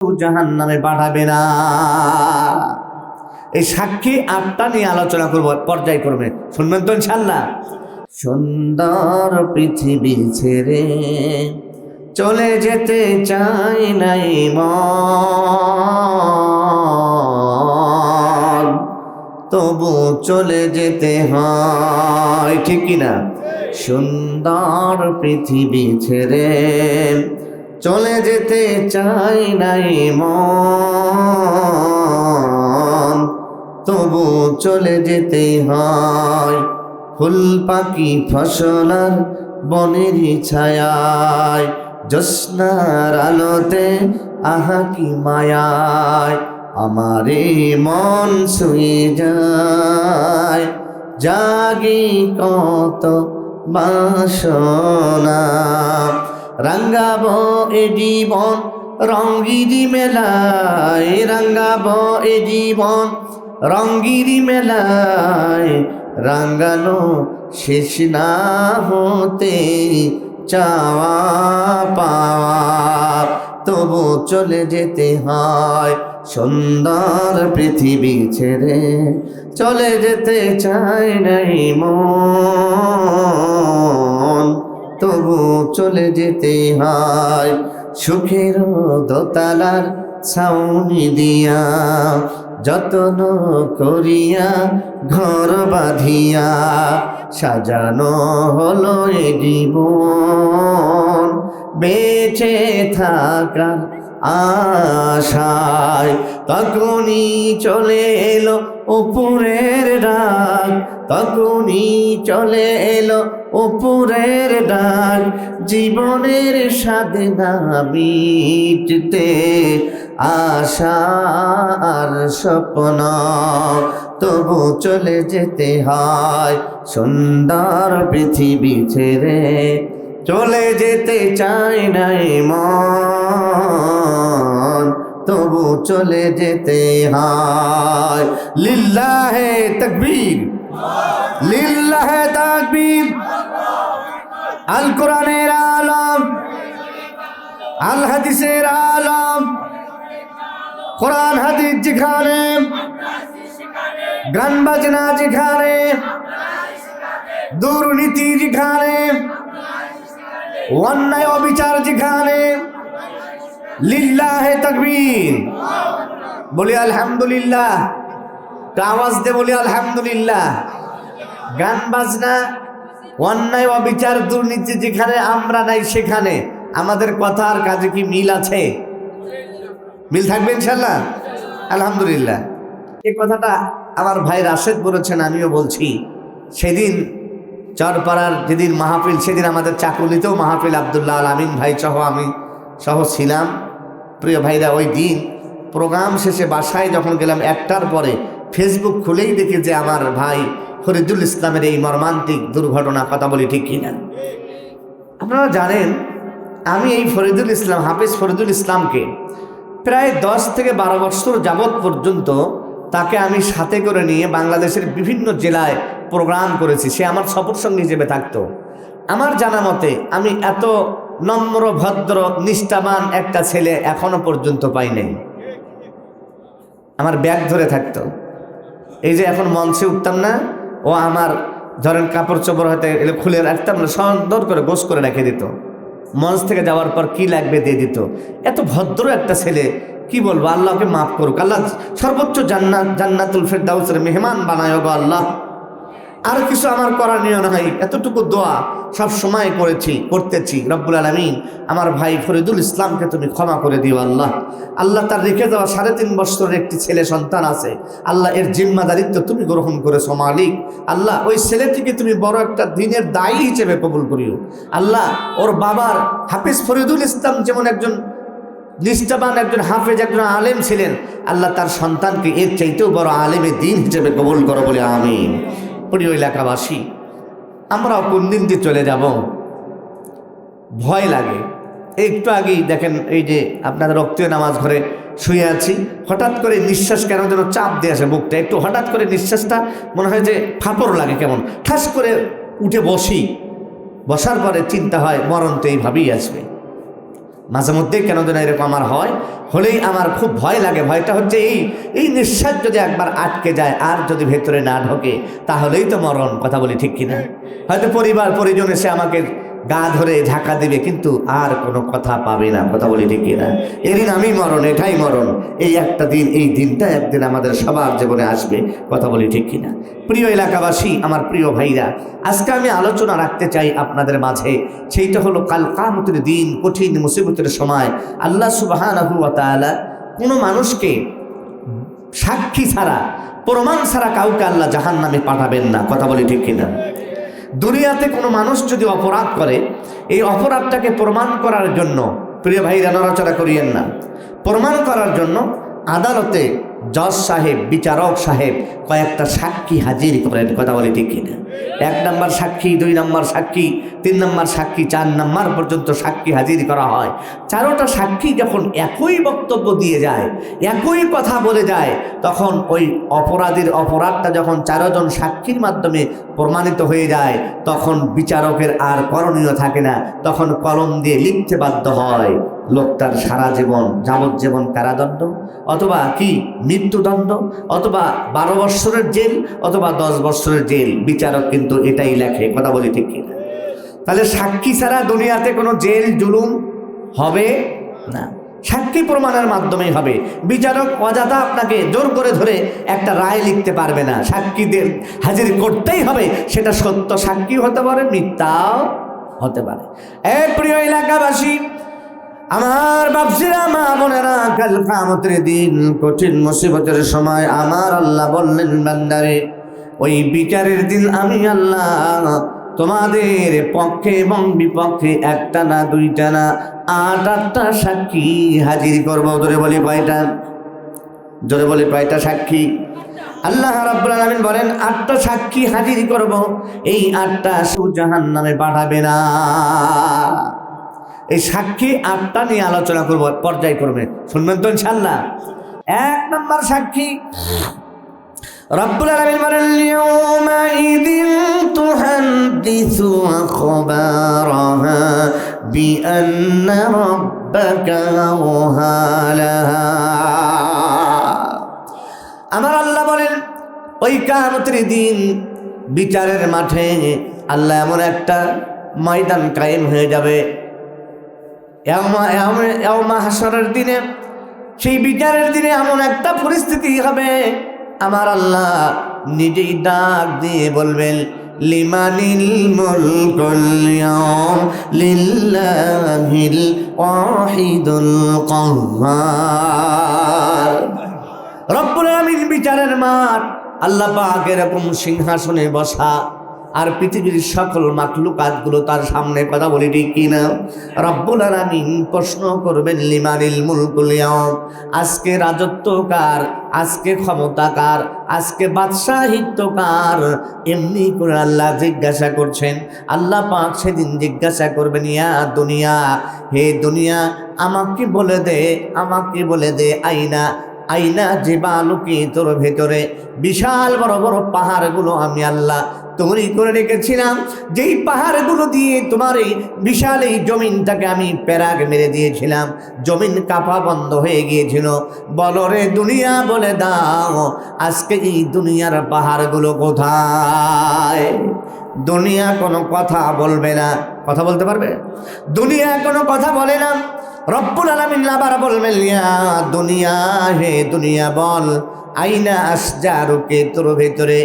জাহান্নামে পাঠাবে না। এই সাক্ষী 8টা নিয়ে আলোচনা করব পর্যায়ক্রমে, শুনবেন তো ইনশাআল্লাহ। সুন্দর পৃথিবী ছেড়ে চলে যেতে চাই নাই মন, তবু চলে যেতে হয়, ঠিক কিনা? সুন্দর পৃথিবী ছেড়ে চলে যেতে চাই নাই মন, তবু চলে যেতে হয়। ফুল পাখি ফসল আর বনেরই ছায়ায়, জ্যোৎস্নার আলোতে আহা কি মায়ায়, আমারে মন ছুঁয়ে যায়, জাগি কত বাসনা। রাঙ্গাবো এ জীবন রঙ্গিরি মেলায়, রাঙ্গাবো এ জীবন রঙ্গিরি মেলায়, রাঙ্গানো শেষ না হতে চাওয়া পাওয়া, তবু চলে যেতে হয়। সুন্দর পৃথিবী ছেড়ে চলে যেতে চায় নাই মন, তবু চলে যেতে হয়। সুখের দোতালার ছাউনি দিয়া যত্ন করিয়া ঘর বাঁধিয়া, সাজানো হলো এ জীবন বেঁচে থাকার আশায়। তখনই চলে এলো উপরের ডাক, তখনই চলে এলো উপরের ডাক, জীবনের সাধনা মিটতে আশা আর স্বপ্ন, তবু চলে যেতে হয়। সুন্দর পৃথিবী ছেড়ে চলে যেতে চায় নাই মন, তবু চলে যেতে হয়। লিল্লাহে তাকবীর, লিল্লাহে তাকবীর। আল কোরআনের আলম, আল হাদিসের আলম, কোরআন হাদিস যেখানে, গান বাজনা যেখানে, দুর্নীতি যেখানে, অন্যায় অবিচার যেখানে, লিল্লাহে তাকবীর। বলি আলহামদুলিল্লাহ, আওয়াজ দে বলি আলহামদুলিল্লাহ। গান বাজনা, অন্যায় অবিচার দুর্নীতি যেখানে আমরা নাই, সেখানে আমাদের কথা আর কাজে কি মিল আছে? মিল থাকবে ইনশাল্লাহ, আলহামদুলিল্লাহ। এই কথাটা আমার ভাই রাশেদ বলেছেন, আমিও বলছি। সেদিন চরপাড়ার যেদিন মাহফিল, সেদিন আমাদের চাকুলিতেও মাহফিল, আব্দুল্লাহ আল আমিন ভাই সহ আমি সহ ছিলাম। প্রিয় ভাইরা, ওই দিন প্রোগ্রাম শেষে বাসায় যখন গেলাম 1টার পরে, ফেসবুক খুলেই দেখি যে আমার ভাই ফরিদুল ইসলামের এই মর্মান্তিক দুর্ঘটনা। কথা বলি ঠিক কিনা? আপনারা জানেন, আমি এই ফরিদুল ইসলাম, হাফেজ ফরিদুল ইসলামকে প্রায় 10 থেকে 12 বছর যাবৎ পর্যন্ত তাকে আমি সাথে করে নিয়ে বাংলাদেশের বিভিন্ন জেলায় প্রোগ্রাম করেছি। সে আমার সফর সঙ্গী হিসেবে থাকতো। আমার জানা মতে আমি এত নম্র ভদ্র নিষ্ঠাবান একটা ছেলে এখনো পর্যন্ত পাই নাই। আমার ব্যাগ ধরে থাকতো। এই যে এখন মঞ্চে উঠতাম না, ও আমার ধরেন কাপড় চোপড় হয়তো এগুলো খুলে রাখতাম না, সুন্দর করে গোছ করে রেখে দিত। মঞ্চ থেকে যাওয়ার পর কি লাগবে দিয়ে দিত। এত ভদ্র একটা ছেলে, কি বলবো, আল্লাহকে মাফ করুক। আল্লাহ সর্বোচ্চ জান্নাতুল ফেরদাউসের মেহমান বানায় গো আল্লাহ। আর কিছু আমার করণীয় নাই, এতটুকু দোয়া সব সময় করতেছি। রব্বুল আলামিন আমার ভাই ফরিদুল ইসলামকে তুমি ক্ষমা করে দিও আল্লাহ। আল্লাহ তার রেখে যাওয়া 3.5 বছরের একটি ছেলে সন্তান আছে, আল্লাহ এর জিম্মাদারিত্ব তুমি গ্রহণ করেছো মালিক। আল্লাহ ওই ছেলেটিকে তুমি বড় একটা দিনের দায়ী হিসেবে কবুল করিও আল্লাহ। ওর বাবার হাফেজ ফরিদুল ইসলাম যেমন একজন নিষ্ঠাবান, একজন হাফেজ, একজন আলেম ছিলেন, আল্লাহ তার সন্তানকে এর চাইতেও বড় আলেমে দিন হিসেবে কবুল করো বলে আমিন। প্রিয় এলাকাবাসী, আমরাও কোন দিন দিয়ে চলে যাব, ভয় লাগে। একটু আগেই দেখেন, এই যে আপনাদের রক্তীয় নামাজ ঘরে শুয়ে আছি, হঠাৎ করে নিঃশ্বাস কেন যেন চাপ দিয়ে আসে বুকটা, একটু হঠাৎ করে নিঃশ্বাসটা মনে হয় যে ফাপড় লাগে কেমন, ঠাস করে উঠে বসার পরে চিন্তা হয় মরণ তো এইভাবেই আসবে। মাঝে মধ্যে কেন যেন এরকম আমার হয়, হলেই আমার খুব ভয় লাগে। ভয়টা হচ্ছে এই নিঃশ্বাস যদি একবার আটকে যায় আর যদি ভেতরে না ঢোকে তাহলেই তো মরণ। কথা বলি ঠিক কিনা? হয়তো পরিবার পরিজন এসে আমাকে গা ধরে ঝাঁকা দেবে, কিন্তু আর কোনো কথা পাবে না। কথা বলি ঠিক কিনা? এদিন আমি মরণ, এটাই মরণ। এই একটা দিন, এই দিনটা একদিন আমাদের সবার জীবনে আসবে। কথা বলি ঠিক কিনা? প্রিয় এলাকাবাসী, আমার প্রিয় ভাইরা, আজকে আমি আলোচনা রাখতে চাই আপনাদের মাঝে। সেইটা হলো কাল কিয়ামতের দিন, কঠিন মুসিবতের সময় আল্লাহ সুবহানাহু ওয়া তাআলা কোনো মানুষকে সাক্ষী ছাড়া, প্রমাণ ছাড়া কাউকে আল্লাহ জাহান্নামে পাঠাবেন না। কথা বলি ঠিক কিনা? দুনিয়াতে কোনো মানুষ যদি অপরাধ করে, এই অপরাধটাকে প্রমাণ করার জন্য, প্রিয় ভাইরা নড়াচড়া করিয়েন না, প্রমাণ করার জন্য আদালতে জজ সাহেব, বিচারক সাহেব কয়েকটা সাক্ষী হাজির করেন। কথা বলি ঠিক কিনা? 1 নম্বর সাক্ষী, 2 নম্বর সাক্ষী, 3 নম্বর সাক্ষী, 4 নম্বর পর্যন্ত সাক্ষী হাজির করা হয়। 4টা সাক্ষী যখন একই বক্তব্য দিয়ে যায়, একই কথা বলে যায়, তখন ওই অপরাধীর অপরাধটা যখন 4 জন সাক্ষীর মাধ্যমে প্রমাণিত হয়ে যায়, তখন বিচারকের আর করণীয় থাকে না। তখন কলম দিয়ে লিখতে বাধ্য হয়, লোকটার সারা জীবন, যাবজ্জীবন কারাদণ্ড, অথবা কি মৃত্যুদণ্ড, অথবা 12 বৎসরের জেল, অথবা 10 বৎসরের জেল। বিচারক কিন্তু এটাই লেখে। কথা বলি ঠিক কিনা? তাহলে সাক্ষী ছাড়া দুনিয়াতে কোনো জেল জুলুম হবে না, সাক্ষী প্রমাণের মাধ্যমেই হবে। বিচারক অযথা আপনাকে জোর করে ধরে একটা রায় লিখতে পারবে না। সাক্ষীদের হাজির করতেই হবে, সেটা সত্য সাক্ষী হতে পারে, মিথ্যাও হতে পারে। প্রিয় এলাকাবাসী, আমার বাপসিরা, মা বোনেরা, কাল কিয়ামতের দিন, কঠিন মুসিবতের সময় আমার আল্লাহ বললেন, বান্দারে, ওই বিচারের দিন আমি আল্লাহ তোমাদের পক্ষে এবং বিপক্ষে 1টা না 2টা না 8টা সাক্ষী হাজির করব। জোরে বলি কয়টা? জোরে বলি কয়টা সাক্ষী? আল্লাহ রাব্বুল আলামিন বলেন 8টা সাক্ষী হাজির করব। এই 8টা জাহান্নামে পাঠাবে না। এই সাক্ষী 8টা নিয়ে আলোচনা করব পর্যায়ক্রমে, শুনবেন তো ইনশাআল্লাহ। 1 নম্বর সাক্ষী, রব্বুল আলামিন বলেন, ইয়াউমা ইদিন তুহাদ্দিসু আখবারাহা বিআন্না রাব্বাকা আওহালাহা। আমার আল্লাহ বলেন, ওই কিয়ামতের দিন বিচারের মাঠে আল্লাহ এমন একটা ময়দান কায়েম হয়ে যাবে, ইয়াউমা হাসরের দিনে, সেই বিচারের দিনে এমন একটা পরিস্থিতি হবে, আমার আল্লাহ নিজেই ডাক দিয়ে বলবেন, লিমানিল মুলকুল ইয়াউম লিল্লাহিল ওয়াহিদুল কাহ্হার। রব্বুল আলামিন বিচারের মাঠ, আল্লাহ পাক এরকম সিংহাসনে বসা, আর পৃথিবীর সকল মাখলুকাতগুলো তার সামনে। কথা বলি ঠিক কিনা? রব্বুল আলামিন প্রশ্ন করবেন, লিমানিল মুলকুল ইয়াউম, আজকে রাজত্ব কার, আজকে ক্ষমতা কার, আজকে বাদশাহিত্ব কার? এমনি করে আল্লাহ জিজ্ঞাসা করছেন। আল্লাহ পাক সেদিন জিজ্ঞাসা করবেন, ইয়া দুনিয়া, হে দুনিয়া, আমাকে বলে দে, আমাকে বলে দে, আইনা আইনা জিবালুকি, তোর ভেতরে বিশাল বড় বড় পাহাড়গুলো আমি আল্লাহ তৈরি করে রেখেছিলাম, যেই পাহাড়গুলো দিয়ে তোমার এই বিশাল এই জমিনটাকে আমি প্যারাগ মেরে দিয়েছিলাম, জমিন কাঁপা বন্ধ হয়ে গিয়েছিল। বলো রে দুনিয়া, বলে দাও, আজকে এই দুনিয়ার পাহাড়গুলো কোথায়? দুনিয়া কোনো কথা বলবে না। কথা বলতে পারবে? দুনিয়া কোনো কথা বলে না। রব্বুল আলামিন আবার বলবেন, ইয়া দুনিয়া, হে দুনিয়া বল, আইনা আসজারুকে, তোর ভেতরে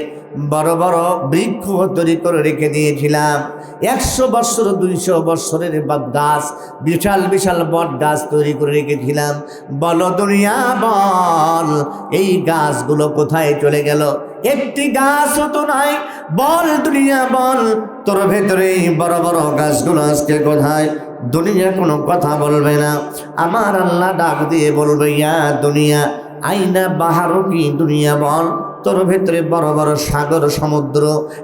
বড় বড় বৃক্ষ তৈরি করে রেখে দিয়েছিলাম, 100 বৎসর 200 বৎসরের গাছ, বিশাল বিশাল বট গাছ তৈরি করে রেখেছিলাম। বলো দুনিয়া বল, এই গাছগুলো কোথায় চলে গেল? একটি গাছও তো নাই। বল দুনিয়া বল, তোর ভেতরে বড় বড় গাছগুলো আজকে কোথায়? দুনিয়া কোনো কথা বলবে না। আমার আল্লাহ ডাক দিয়ে বলবে, ইয়া দুনিয়া, আইনা বাহারুকি, দুনিয়া বল, তোর ভেতরে বড় বড় সাগর সমুদ্র,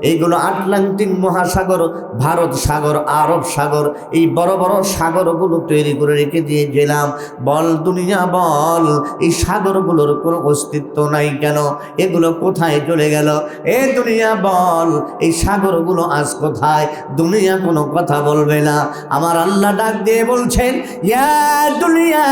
এইগুলো আটলান্টিক মহাসাগর, ভারত সাগর, আরব সাগর, এই বড় বড় সাগরগুলো তৈরি করে রেখে দিয়েছিলাম। বল দুনিয়া বল, এই সাগরগুলোর কোনো অস্তিত্ব নাই কেন? এগুলো কোথায় চলে গেল? এ দুনিয়া বল, এই সাগরগুলো আজ কোথায়? দুনিয়া কোনো কথা বলবে না। আমার আল্লাহ ডাক দিয়ে বলছেন, ইয়া দুনিয়া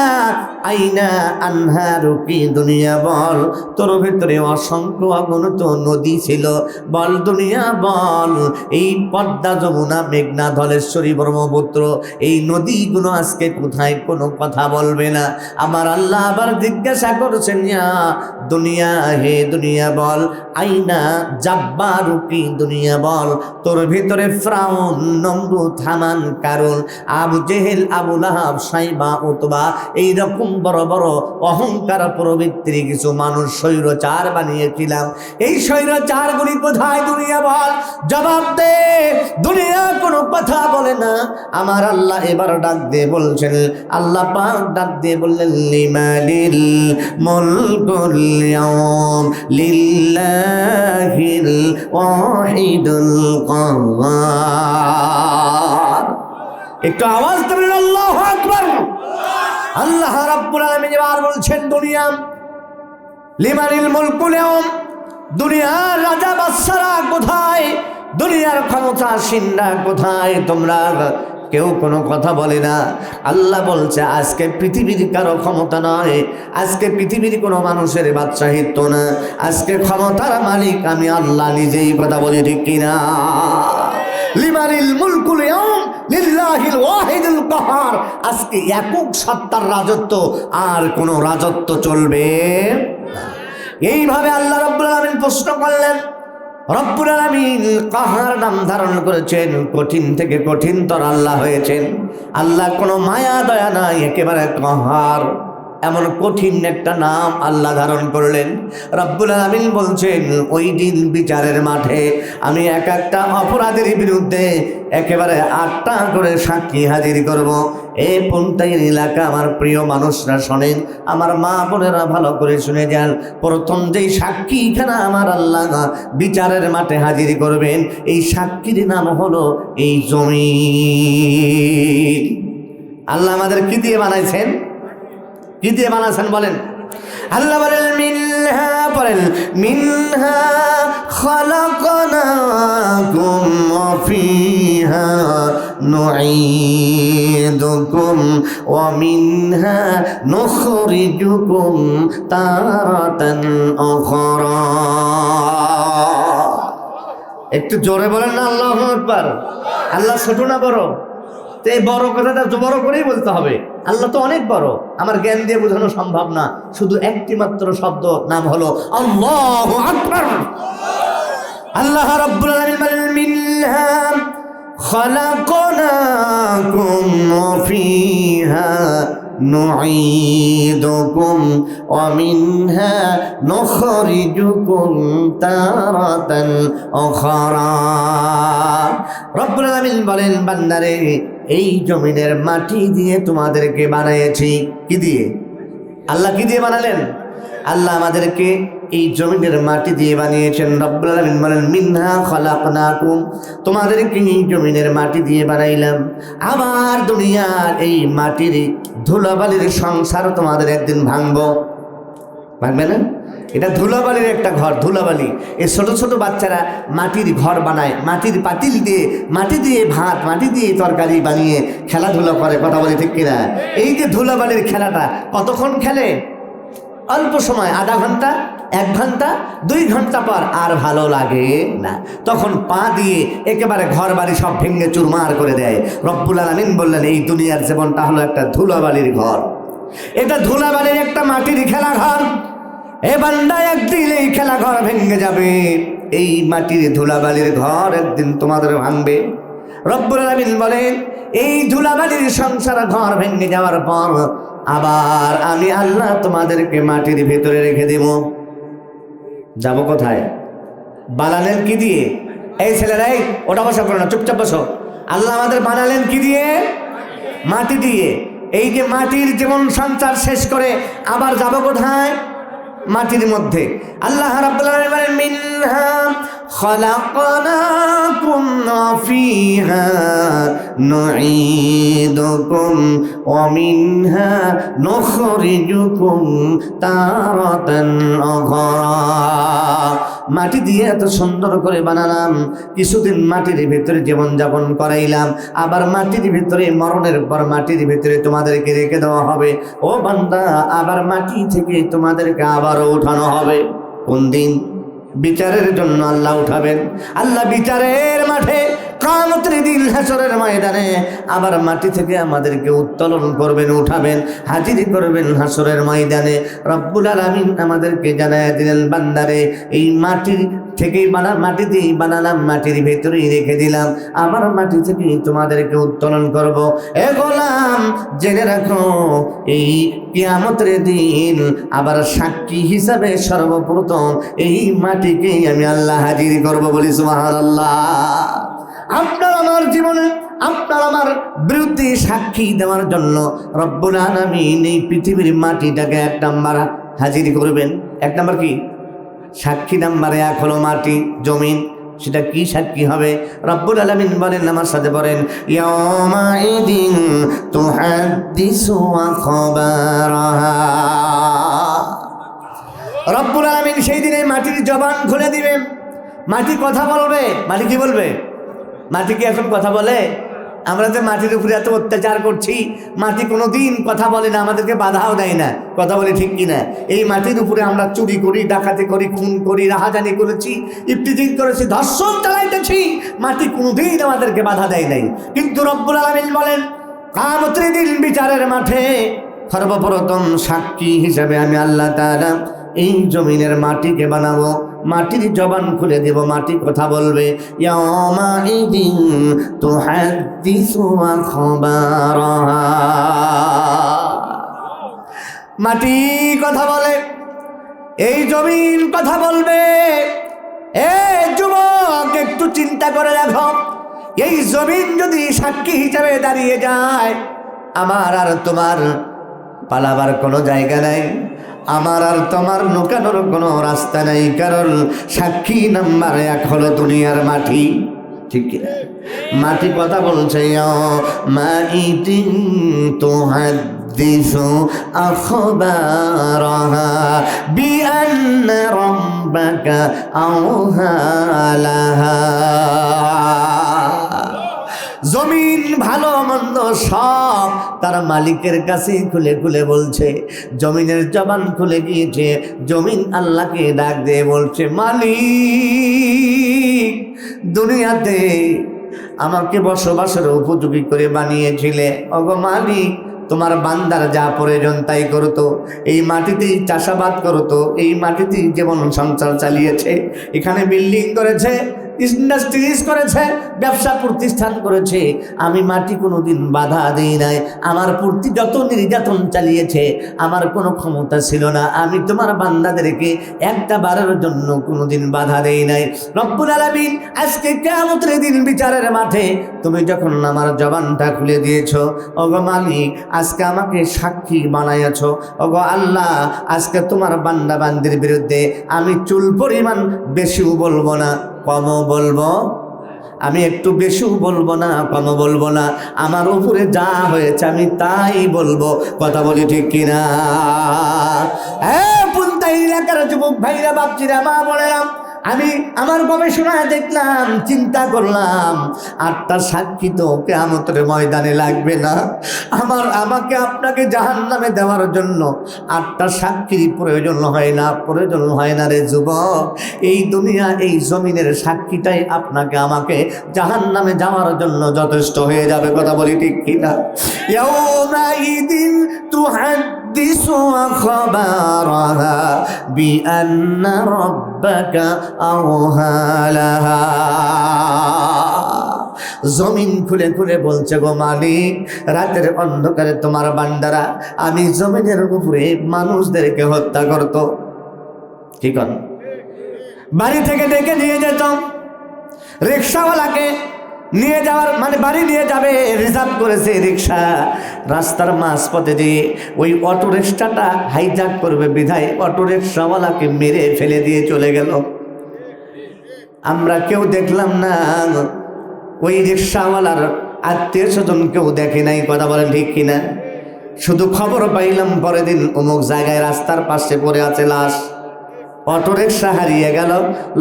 আইনা আনহারুকি, দুনিয়া বল তোর ভিতরে অসংখ্য অগণিত নদী ছিল। বল দুনিয়া বল, এই পদ্মা, যমুনা, মেঘনা, ধলেশ্বরী, ব্রহ্মপুত্র, এই নদীগুলো আজকে কোথায়? কোনো কথা বলবে না। আমার আল্লাহ আবার জিজ্ঞাসা করছেন, ইয়া দুনিয়া, হে দুনিয়া বল আইনা জাব্বারুকি, দুনিয়া বল তোর ভিতরে ফিরআউন, নমরুদ, হামান, কারুন, আবু জেহেল, আবু লাহাব, সাইবা, উতবা, এইরকম বড় বড় অহংকার প্রবৃত্তির কিছু মানুষ স্বৈরচার বানিয়েছিলাম। এই স্বৈরচারগুলি কোথায়? দুনিয়া বল, জবাব দে। দুনিয়া কোনো কথা বলে না। আমার আল্লাহ এবার ডাক দিয়ে বলছেন, আল্লাহ পাক ডাক দিয়ে বললেন, লিমানিল মুলকুল ইয়াউম লিল্লাহিল ওয়াহিদুল কাহ্হার। একটু আওয়াজ দেবেন আল্লাহু আকবার। আল্লাহ রাব্বুল আলামিন এবার বলছেন, দুনিয়া লিমানিল মুলকুল ইয়াউম, দুনিয়ার রাজা বাদশারা কোথায়? দুনিয়ার ক্ষমতাসীনরা কোথায়? তোমরা কেউ কোনো কথা বলে না। আল্লাহ বলছে, আজকে পৃথিবীর কারো ক্ষমতা নয়, আজকে পৃথিবীর কোনো মানুষের বাদশাহিত্ব না, আজকে ক্ষমতার মালিক আমি আল্লাহ নিজেই। কথা বলি ঠিক কিনা? লিমানিল মুলকুল ইয়াউম লিল্লাহিল ওয়াহিদুল কাহ্হার, আজকে একক সত্তার রাজত্ব, আর কোনো রাজত্ব চলবে না। এইভাবে আল্লাহ রাব্বুল আলামিন প্রশ্ন করলেন। রব্বুল আলামিন কাহার নাম ধারণ করেছেন, কঠিন থেকে কঠিনতর আল্লাহ হয়েছেন। আল্লাহ কোনো মায়া দয়া নাই, একেবারে কাহার, এমন কঠিন একটা নাম আল্লাহ ধারণ করলেন। রব্বুল আলামিন বলছেন, ওই দিন বিচারের মাঠে আমি এক একটা অপরাধের বিরুদ্ধে একেবারে 8টা করে সাক্ষী হাজির করব। এই পুনতাইন এলাকা আমার প্রিয় মানুষরা শোনেন, আমার মা বোনেরা ভালো করে শুনে যান। প্রথম যেই সাক্ষী এখানে আমার আল্লাহ বিচারের মাঠে হাজির করবেন, এই সাক্ষীর নাম হলো এই জমিন। আল্লাহ আমাদের কি দিয়ে বানাইছেন? কি দিয়ে বানাচ্ছেন বলেন? আল্লাহ বলেন, মিনহা, বলেন মিনহা খালাকনাকুম ওয়া ফিহা নুঈদুকুম ওয়া মিনহা নুখরিজুকুম তারাতান উখরা। একটু জোরে বলেন না আল্লাহু আকবার। আল্লাহ ছোট না বড়? তো এই বড় কথাটা বড় করেই বলতে হবে। আল্লাহ তো অনেক বড়, আমার জ্ঞান দিয়ে বোঝানো সম্ভব না। শুধু একটি মাত্র শব্দ, নাম হলো আল্লাহু আকবার। আল্লাহ রাব্বুল আলামিন মিনহা খালাকনাকুম ওয়া ফিহা নুঈদুকুম ওয়া মিনহা নুখরিজুকুম তারাতান উখরা। রব্বুল আলামিন বলেন, বান্দারে এই জমিনের মাটি দিয়ে তোমাদেরকে বানিয়েছি। কি দিয়ে? আল্লাহ কি দিয়ে বানালেন? আল্লাহ আমাদেরকে এই জমিনের মাটি দিয়ে বানিয়েছেন। রব্বুল আলামিন বলেন, মিনহা খালাকনাকুম, তোমাদেরকে এই জমিনের মাটি দিয়ে বানাইলাম। আবার দুনিয়ার এই মাটির ধুলাবালির সংসার তোমাদের একদিন ভাঙবো। ভাঙবে না? এটা ধুলাবালির একটা ঘর, ধুলাবালি। এই ছোট ছোট বাচ্চারা মাটির ঘর বানায়, মাটির পাতিল দিয়ে, মাটি দিয়ে ভাত, মাটি দিয়ে তরকারি বানিয়ে খেলাধুলা করে। কথা বলি ঠিক কিনা? এই যে ধুলাবালির খেলাটা কতক্ষণ খেলে? অল্প সময়, আধা ঘন্টা, 1 ঘন্টা, 2 ঘন্টা পর আর ভালো লাগে না, তখন পা দিয়ে একেবারে ঘর বাড়ি সব ভেঙে চুরমার করে দেয়। রব্বুল আলামিন বললেন, এই দুনিয়ার জীবনটা হলো একটা ধুলাবালির ঘর। এটা ধুলাবালির একটা মাটির খেলা ঘর। এ বান্দা, একদিন এই খেলা ঘর ভেঙে যাবে। এই মাটির ধুলাবালির ঘর একদিন তোমাদের ভাঙবে। রব্বুল আলামিন বলেন, এই ধুলাবালির সংসার ঘর ভেঙে যাওয়ার পর আবার আমি আল্লাহ তোমাদেরকে মাটির ভেতরে রেখে দেব। যাব কোথায়? বানালেন কি দিয়ে? এই ছেলেরাই ওটা বসা করো না, চুপচাপ বসো। আল্লাহ আমাদের বানালেন কি দিয়ে? মাটি দিয়ে। এই যে মাটির জীবন সঞ্চার শেষ করে আবার যাব কোথায়? মাটির মধ্যে। আল্লাহ রাব্বুল আলামিন বলেন মিনহা খালাকনাকুম ওয়া ফিহা নুঈদুকুম ওয়া মিনহা নুখরিজুকুম তারাতান উখরা। মাটি দিয়ে এত সুন্দর করে বানালাম, কিছুদিন মাটির ভিতরে জীবন যাপন করাইলাম, আবার মাটির ভিতরে মরণের পর মাটির ভিতরে তোমাদেরকে রেখে দেওয়া হবে। ও বান্দা, আবার মাটি থেকে তোমাদেরকে আবারও উঠানো হবে। কোন দিন? বিচারের জন্য আল্লাহ উঠাবেন। আল্লাহ বিচারের মাঠে, কিয়ামতের দিন, হাসরের ময়দানে আবার মাটি থেকে আমাদেরকে উত্তোলন করবেন, উঠাবেন, হাজির করবেন হাসরের ময়দানে। রব্বুল আলামিন আমাদেরকে জানায় দিলেন, বান্দারে এই মাটির থেকেই মাটিতেই বানালাম, মাটির ভেতরেই রেখে দিলাম, আবার মাটি থেকেই তোমাদেরকে উত্তোলন করব। এ গোলাম, জেনে রাখো, এই কিয়ামতের দিন আবার সাক্ষী হিসাবে সর্বপ্রথম এই মাটিকেই আমি আল্লাহ হাজির করব। বলি সুবহানাল্লাহ। আপনার আমার জীবনে, আপনার আমার বিরুদ্ধে সাক্ষী দেওয়ার জন্য রব্বুল আলামিন এই পৃথিবীর মাটিটাকে এক নাম্বার হাজির করবেন। এক নাম্বার কি? সাক্ষী নাম্বার এক হলো মাটি, জমিন। সেটা কি সাক্ষী হবে? রব্বুল আলামিন বলেন, আমার সাথে বলেন, ইয়াউমাইদিন তুহাদ্দিসু আখবারাহা। রব্বুল আলামিন সেই দিনে মাটির জবান খুলে দিবেন, মাটি কথা বলবে। মাটি কি বলবে? মাটি কি এখন কথা বলে? আমরা যে মাটির উপরে এত অত্যাচার করছি, মাটি কোনো দিন কথা বলে না, আমাদেরকে বাধাও দেয় না। কথা বলে ঠিক কিনা? এই মাটির উপরে আমরা চুরি করি, ডাকাতি করি, খুন করি, রাহাজানি করেছি, ইফতিজিং করেছি, ধর্ষণ চালাইতেছি, মাটি কোনোদিন আমাদেরকে বাধা দেয় নাই। কিন্তু রব্বুল আলামিন বলেন, কিয়ামতের দিন বিচারের মাঠে সর্বপ্রথম সাক্ষী হিসাবে আমি আল্লাহ তাআলা এই জমিনের মাটিকে বানাবো, মাটির জবান খুলে দেব, মাটি কথা বলবে। ইয়াউমাইদিন তুহাদ্দিসু আখবারাহা। মাটি কথা বলে, এই জমিন কথা বলবে। এ যুবক, একটু চিন্তা করে দেখো, এই জমিন যদি সাক্ষী হিসাবে দাঁড়িয়ে যায়, আমার আর তোমার পালাবার কোনো জায়গা নাই, আমার আর তোমার লুকানোর কোনো রাস্তা নাই। কারণ সাক্ষী নাম্বার এক হলো দুনিয়ার মাটি। ঠিক কিনা? মাটি কথা বলছে, মাইতিন তুহাদ্দিসু আখবারাহা বিআন্না রাব্বাকা আওহা লাহা। জমিন ভালো মন্দ সব তার মালিকের কাছে খুলে খুলে বলছে। জমিনের জবান খুলে গিয়েছে, জমিন আল্লাহকে ডাক দিয়ে বলছে, মালিক, দুনিয়াতে আমাকে বসবাসের উপযোগী করে বানিয়েছিলে। ওগো মালিক, তোমার বান্দার যা প্রয়োজন তাই করতো, এই মাটিতেই চাষাবাদ করতো, এই মাটিতেই জীবন সংসার চালিয়েছে, এখানে বিল্ডিং করেছে, ইন্ডাস্ট্রিজ করেছে, ব্যবসা প্রতিষ্ঠান করেছে। আমি মাটি কোনোদিন বাধা দেই নাই। আমার প্রতি যত নির্যাতন চালিয়েছে, আমার কোনো ক্ষমতা ছিল না। আমি তোমার বান্দাদেরকে একটা বারের জন্য কোনোদিন বাধা দেই নাই। রব্বুল আলামিন আজকে কিয়ামতের দিন বিচারের মাঠে তুমি যখন আমার জবানটা খুলে দিয়েছো, ওগো মালিক, আজকে আমাকে সাক্ষী বানাইয়াছো। ওগো আল্লাহ, আজকে তোমার বান্দা বান্দির বিরুদ্ধে আমি চুল পরিমাণ বেশিও বলবো না, কমও বলবো। আমি একটু বেশিও বলবো না, কমও বলবো না। আমার উপরে যা হয়েছে আমি তাই বলবো। কথা বলি ঠিক কিনা? হ্যাঁ, পুন্তাই এলাকার যুবক ভাইরা, বাপজিরা, মা বোনেরা, আমি আমার গবেষণায় দেখলাম, চিন্তা করলাম, 8টা সাক্ষী তো কিয়ামতের ময়দানে লাগবে না। আমাকে আপনাকে জাহান্নামে দেওয়ার জন্য 8টা সাক্ষীর প্রয়োজন হয় না, প্রয়োজন হয় না রে যুবক। এই দুনিয়া, এই জমিনের সাক্ষীটাই আপনাকে আমাকে জাহান্নামে যাওয়ার জন্য যথেষ্ট হয়ে যাবে। কথা বলি ঠিক কিনা? ইয়াউমাইদিন তুহাদ্দিসু আখবারাহা বিআন্না রাব্বাকা আওহা লাহা। জমিন খুলে খুলে বলছে, গো মালিক, রাতের অন্ধকারে তোমার বান্দারা আমি জমিনের উপরে মানুষদেরকে হত্যা করত। ঠিক বাড়ি থেকে ডেকে নিয়ে যেত, রিক্সাওয়ালাকে নিয়ে যাওয়ার মানে বাড়ি নিয়ে যাবে, রিজার্ভ করেছে রিক্সা। রাস্তার মাঝপথে দিয়ে ওই অটো রিক্সাটা হাইজ্যাক করবে বিধায় অটো রিক্সাওয়ালাকে মেরে ফেলে দিয়ে চলে গেল। আমরা কেউ দেখলাম না, ওই রিক্সাওয়ালার আত্মীয় স্বজন কেউ দেখে নাই। কথা বলেন ঠিক কিনা? শুধু খবর পাইলাম পরের দিন অমুক জায়গায় রাস্তার পাশে পড়ে আছে লাশ। অটো রিক্সা হারিয়ে গেল,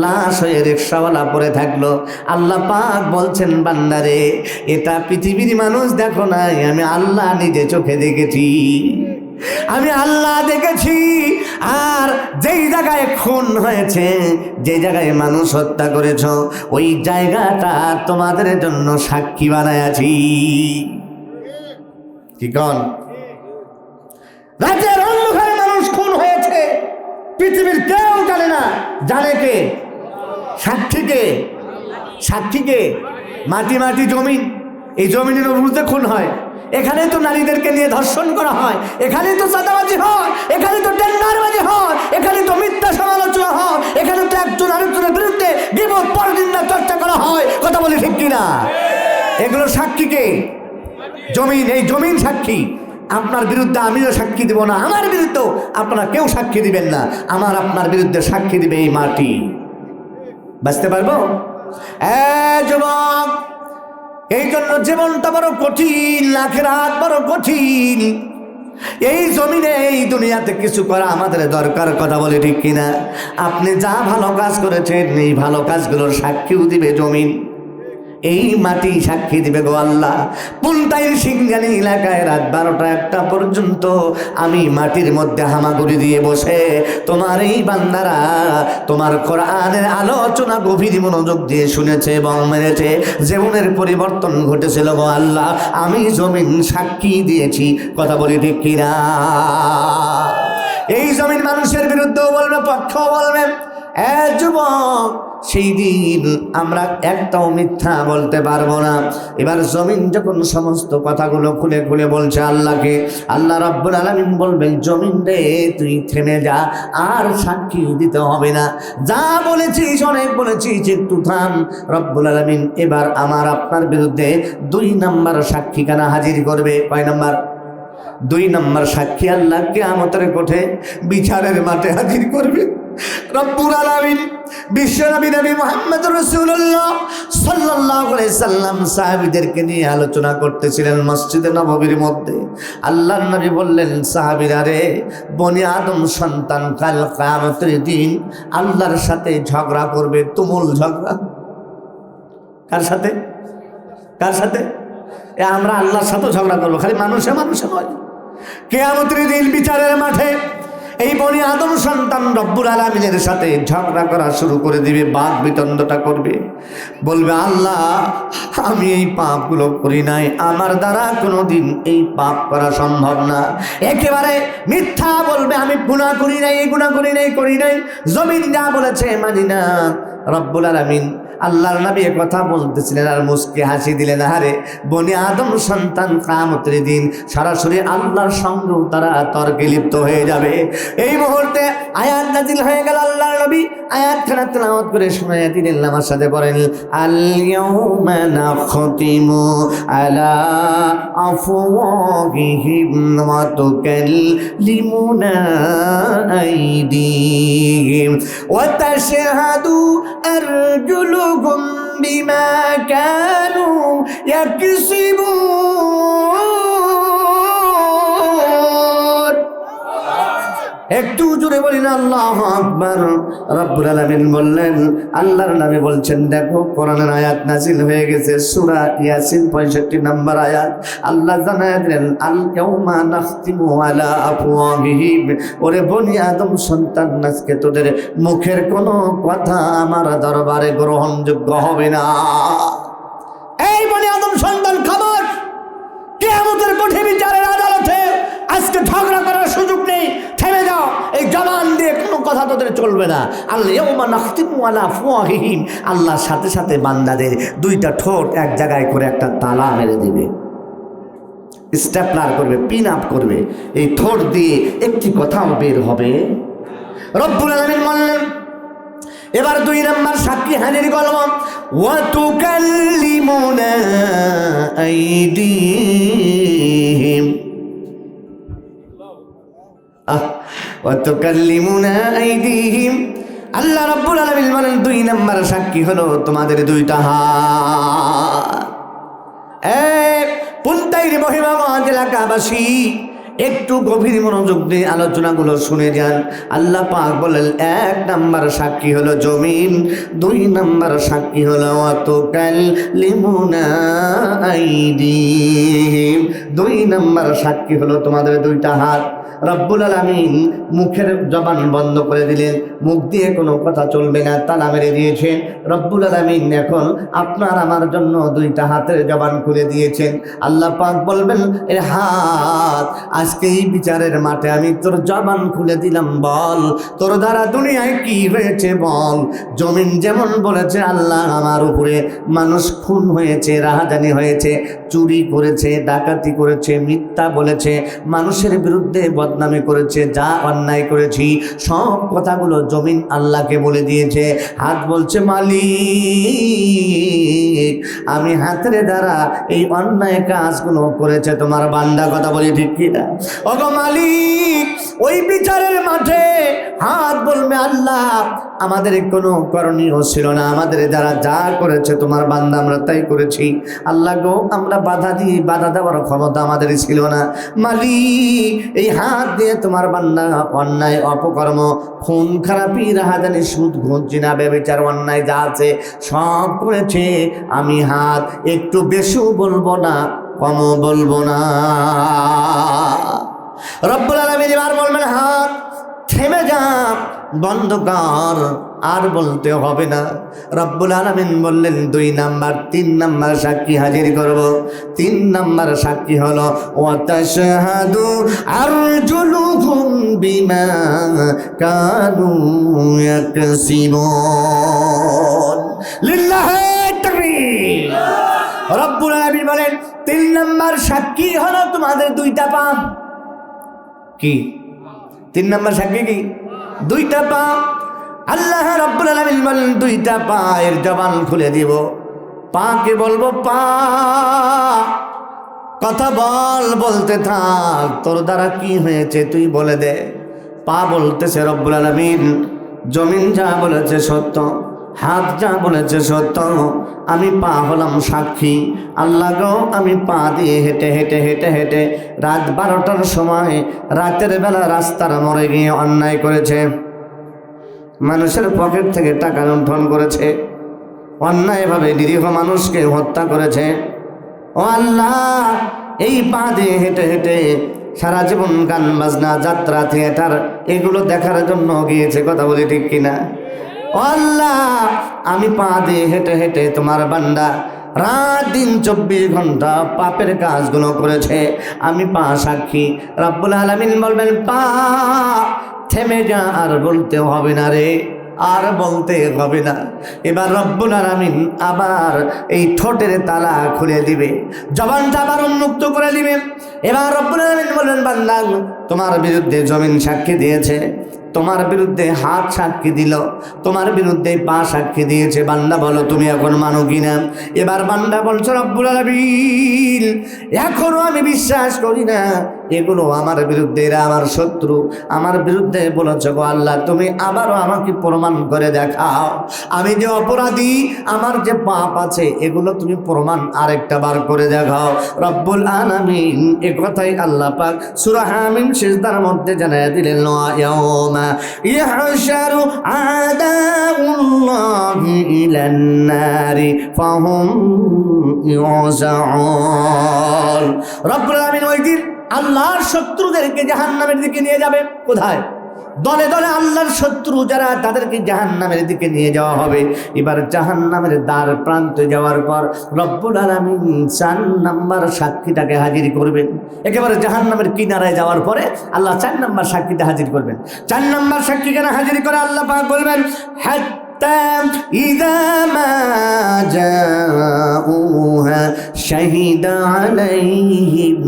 লাশ হয়ে রিক্সাওয়ালা পড়ে থাকলো। আল্লাহ পাক বলছেন, বান্দারে এটা পৃথিবীর মানুষ দেখো নাই, আমি আল্লাহ নিজে চোখে দেখেছি, আমি আল্লাহ দেখেছি। আর যেই জায়গায় খুন হয়েছে, যে জায়গায় মানুষ হত্যা করেছ, ওই জায়গাটা তোমাদের জন্য সাক্ষী বানায়াছি। কি কন? রাতের অন্ধকারে মানুষ খুন হয়েছে, পৃথিবীর কেউ জানে না। জানে কে? সাক্ষীকে। সাক্ষীকে? মাটি মাটি জমিন, এই জমিনের উপরে খুন হয়। এখানে তো নারীদেরকে নিয়ে ধর্ষণ করা হয়, এখানে তো চাঁদাবাজি হয়, এখানে তো টেন্ডারবাজি হয়, এখানে তো মিথ্যা সমালোচনা হয়, এখানে তো একজন আরেকজনের বিরুদ্ধে বিপদ পরনিন্দা চর্চা করা হয়। কথা বলি ঠিক কিনা? এগুলো সাক্ষীকে? জমিন, এই জমিন সাক্ষী। আপনার বিরুদ্ধে আমিও সাক্ষী দিব না, আমার বিরুদ্ধেও আপনারা কেউ সাক্ষী দিবেন না। আমার আপনার বিরুদ্ধে সাক্ষী দিবে এই মাটি। বাঁচতে পারবো? যুবক, এই জন্য জীবনটা বড় কঠিন, আখিরাত বড় কঠিন। এই জমিনে এই দুনিয়াতে কিছু করা আমাদের দরকার। কথা বলে ঠিক কিনা? আপনি যা ভালো কাজ করেছেন, এই ভালো কাজগুলোর সাক্ষীও দিবে জমিন, এই মাটি সাক্ষী দিবে গো আল্লাহ। পুনতাইর সিংহানি এলাকায় রাত 12টা-1টা পর্যন্ত আমি মাটির মধ্যে হামাগুড়ি দিয়ে বসে তোমার এই বান্দারা তোমার কোরআনের আলোচনা গভীর মনোযোগ দিয়ে শুনেছে এবং মেনেছে। জীবনের পরিবর্তন ঘটেছিল গো আল্লাহ, আমি জমিন সাক্ষী দিয়েছি। কথা বলি ঠিক কিনা? এই জমিন মানুষের বিরুদ্ধেও বলবে, পক্ষও বলবে। যুবক, সেই দিন আমরা একটাও মিথ্যা বলতে পারবো না। এবার জমিন যখন সমস্ত কথাগুলো খুলে খুলে বলছে আল্লাহকে, আল্লাহ রাব্বুল আলামিন বলবেন, জমিন রে তুই থেমে যা, আর সাক্ষী দিতে হবে না। যা বলেছিস অনেক বলেছিস, একটু থাম। রব্বুল আলামিন এবার আমার আপনার বিরুদ্ধে 2 নম্বর সাক্ষীখানা হাজির করবে। কয় নম্বর? 2 নম্বর সাক্ষী আল্লাহ কিয়ামতের কোঠে বিচারের মাঠে হাজির করবে। রব্বুল আলামিন বিশ্বনবী নবী মুহাম্মদ রাসূলুল্লাহ সাল্লাল্লাহু আলাইহি সাল্লাম সাহাবীদেরকে নিয়ে আলোচনা করতেছিলেন মসজিদে নববীর মধ্যে। আল্লাহর নবী বললেন, সাহাবীরা রে, বনি আদম সন্তান কাল কিয়ামতের দিন আল্লাহর সাথে ঝগড়া করবে, তুমুল ঝগড়া। কার সাথে? কার সাথে? আমরা আল্লাহর সাথে ঝগড়া করবো, খালি মানুষে মানুষে নয়। কিয়ামতের দিন বিচারের মাঠে এই বনি আদম সন্তান রব্বুল আলামিনের সাথে ঝগড়া করা শুরু করে দিবে, বাদ বিতণ্ডটা করবে, বলবে, আল্লাহ আমি এই পাপগুলো করি নাই, আমার দ্বারা কোনোদিন এই পাপ করা সম্ভব না। একেবারে মিথ্যা বলবে, আমি গুনাহ করি নাই, এই গুনাহ করি নাই, জমিন যা বলেছে মানি না। রব্বুল আলামিন আল্লাহর নবী কথা বলতেছিলেন আর মুস্কি হাসি দিলেন। আরে বনি আদম সন্তান কিয়ামতের দিন সরাসরি আল্লাহর সঙ্গেও তারা তর্কে লিপ্ত হয়ে যাবে। এই মুহূর্তে আয়াত নাজিল হয়ে গেল। আল্লাহর নবী আয়াতখানা তেলাওয়াত করে শোনায়া দিলেন। আমার সাথে পড়েন, আল ইয়াউমা নাখতিমু আলা আফওয়াহিহিম ওয়া তুকাল্লিমুনা আইদিহিম ওয়া তাশহাদু আরজুলুহুম বিমা কানু ইয়াকসিবুন। একটু জোরে বলি না আল্লাহু আকবার। রব্বুল আলামিন বললেন, আল্লাহর নবী বলছেন, দেখো কোরআনের আয়াত নাযিল হয়ে গেছে, সূরা ইয়াসিন 65 নম্বর আয়াত। আল্লাহ জানায় দিলেন, আল ইয়াউমা নাখতিমু আলা আফওয়াহিহিম। ওরে বনি আদম সন্তান, আজকে তোদের মুখের কোনো কথা আমার দরবারে গ্রহণযোগ্য হবে না। এই বনি আদম সন্তান, খবর, কিয়ামতের কঠিন বিচারের আদালতে আজকে ঝগড়া করার সুযোগ নেই। থেমে যাও, এই জবান দিয়ে কোনো কথা তোদের চলবে না। আল্লাহ ইয়াউমা নাখতিমু আলা আফওয়াহিহিম, আল্লাহর সাথে সাথে বান্দাদের 2টা ঠোঁট এক জায়গায় করে একটা তালা মেরে দিবে, স্টেপলার করবে, পিন আপ করবে। এই ঠোঁট দিয়ে একটি কথাও বের হবে। রব্বুল আলামিন বললেন, এবার 2 নাম্বার সাক্ষী হাজির করব, ওয়া তুকাল্লিমুনা আইদিহিম, ওয়া তুকাল্লিমুনা আইদিহিম। আল্লাহ রাব্বুল আলামিন বলেন 2 নাম্বার সাক্ষী হলো তোমাদের 2টা হাত। পুন্তাইর মহিমাগঞ্জ এলাকাবাসী একটু গভীর মনোযোগ দিয়ে আলোচনাগুলো শুনে যান। আল্লাহ পাক বলেন 1 নাম্বার সাক্ষী হলো জমিন, 2 নাম্বার সাক্ষী হলো ওয়াতুকাল্লিমুনা আইদিহিম, 2 নাম্বার সাক্ষী হলো তোমাদের 2টা হাত। রব্বুল আলামিন মুখের জবান বন্ধ করে দিলেন, মুখ দিয়ে কোনো কথা চলবে না, তালা মেরে দিয়েছেন। রব্বুল আলামিন এখন আপনার আমার জন্য 2টা হাতের জবান খুলে দিয়েছেন। আল্লাহ পাক বলবেন, এ হাত, আজকে এই বিচারের মাঠে আমি তোর জবান খুলে দিলাম, বল তোর দ্বারা দুনিয়ায় কি হয়েছে বল। জমিন যেমন বলেছে আল্লাহ আমার উপরে মানুষ খুন হয়েছে, রাহাজানি হয়েছে, চুরি করেছে, ডাকাতি করেছে, মিথ্যা বলেছে, মানুষের বিরুদ্ধে বদনামি করেছে, যা অন্যায় করেছি সব কথাগুলো জমিন আল্লাহকে বলে দিয়েছে। হাত বলছে, মালিক আমি হাতের দ্বারা এই অন্যায় কাজগুলো করেছে তোমার বান্দা। কথা বলি ঠিক কিনা? ওগো মালিক, ওই বিচারের মাঠে হাত বলবে, আল্লাহ আমাদের কোনো করণীয় ছিল না, আমাদের দ্বারা যা করেছে তোমার বান্দা আমরা তাই করেছি। আল্লাহ গো, আমরা বাধা দেওয়ার ক্ষমতা আমাদের ছিল না। মালিক এই হাত দিয়ে তোমার বান্দা অন্যায় অপকর্ম, খুন খারাপি, রাহাজানি, সুদ ঘুষ, জিনা, ব্যভিচার, অন্যায় যা আছে সব করেছে। আমি হাত একটু বেশিও বলবো না, কমও বলবো না। রব্বুল আলামিন এবার বলবেন, হাত থেমে যা, বন্ধ কর, আর বলতে হবে না। রব্বুল আলামিন বললেন 2 নাম্বার 3 নাম্বার সাক্ষী হাজির করব। 3 নাম্বার সাক্ষী হলো ওয়া তাশহাদু আরজুলুহুম বিমা কানু ইয়াকসিবুন। লিল্লাহি তাকবীর। রব্বুল আলামিন বলেন 3 নাম্বার সাক্ষী হলো তোমাদের 2টা পা। কি 3 নাম্বার সাক্ষী? কি 2টা পা। আল্লাহ রাব্বুল আলামিন বলেন 2টা পায়ের জবান খুলে দিব। পাকে বলবো, পা কথা বল, বলতে থাক, তোর দ্বারা কি হয়েছে তুই বলে দে। পা বলতেছে, রব্বুল আলামিন জমিন যা বলেছে সত্য, হাত যা বলেছে সত্য, আমি পা হলাম সাক্ষী। আল্লাহ গো, আমি পা দিয়ে হেঁটে হেঁটে হেঁটে হেঁটে রাত 12টার সময় রাতের বেলা রাস্তার মোড়ে গিয়ে অন্যায় করেছে, মানুষের পকেট থেকে টাকা লুণ্ঠন করেছে, অন্যায়ভাবে নিরীহ মানুষকে হত্যা করেছে। ও আল্লাহ, এই পা দিয়ে হেঁটে হেঁটে সারা জীবন গান বাজনা, যাত্রা, থিয়েটার এগুলো দেখার জন্য গিয়েছে। কথা বলি ঠিক কিনা? ও আল্লাহ, আমি পা দিয়ে হেঁটে হেঁটে তোমার বান্দা রাত দিন 24 ঘন্টা পাপের কাজগুলো করেছে, আমি পা সাক্ষী। রব্বুল আলামিন বলবেন, পা থেমে যা, আর বলতে হবে না রে, আর বলতে হবে না। এবার রব্বুল আলামিন আবার এই ঠোঁটের তালা খুলে দিবে, জবানটা আবার উন্মুক্ত করে দিবে। এবার রব্বুল আলামিন বলেন, বান্দা তোমার বিরুদ্ধে জমিন সাক্ষী দিয়েছে, তোমার বিরুদ্ধে হাত সাক্ষী দিল, তোমার বিরুদ্ধে পা সাক্ষী দিয়েছে, বান্দা বলো তুমি এখন মানো কিনা? এবার বান্দা বলছে, রব্বুল আলামিন এখনো আমি বিশ্বাস করি না, এগুলো আমার বিরুদ্ধে, এরা আমার শত্রু, আমার বিরুদ্ধে বলেছে। গো আল্লাহ, তুমি আবারও আমাকে প্রমাণ করে দেখাও, আমি যে অপরাধী, আমার যে পাপ আছে, এগুলো তুমি প্রমাণ আরেকটা বার করে দেখাও। রব্বুল আলামিন এ কথাই আল্লাহ পাক সূরা হামিম সিজদার মধ্যে জানায় দিলেন, ইয়াউমা ইহশারু আদাউল্লাহি ইলান নারি ফাহুম ইউজাউন। রব্বুল আলামিন ওই দিন আল্লাহর শত্রুদেরকে জাহান্নামের দিকে নিয়ে যাবে। কোথায়? দলে দলে আল্লাহর শত্রু যারা, তাদেরকে জাহান্নামের দিকে নিয়ে যাওয়া হবে। এবার জাহান্নামের দ্বার প্রান্তে যাওয়ার পর রব্বুল আলামিন 4 নাম্বার সাক্ষীটাকে হাজির করবেন। একেবারে জাহান্নামের কিনারায় যাওয়ার পরে আল্লাহ 4 নাম্বার সাক্ষীটা হাজির করবেন। 4 নাম্বার সাক্ষীকে হাজির করে আল্লাহ পাক বলবেন, إذا ما جاءوها شهد عليهم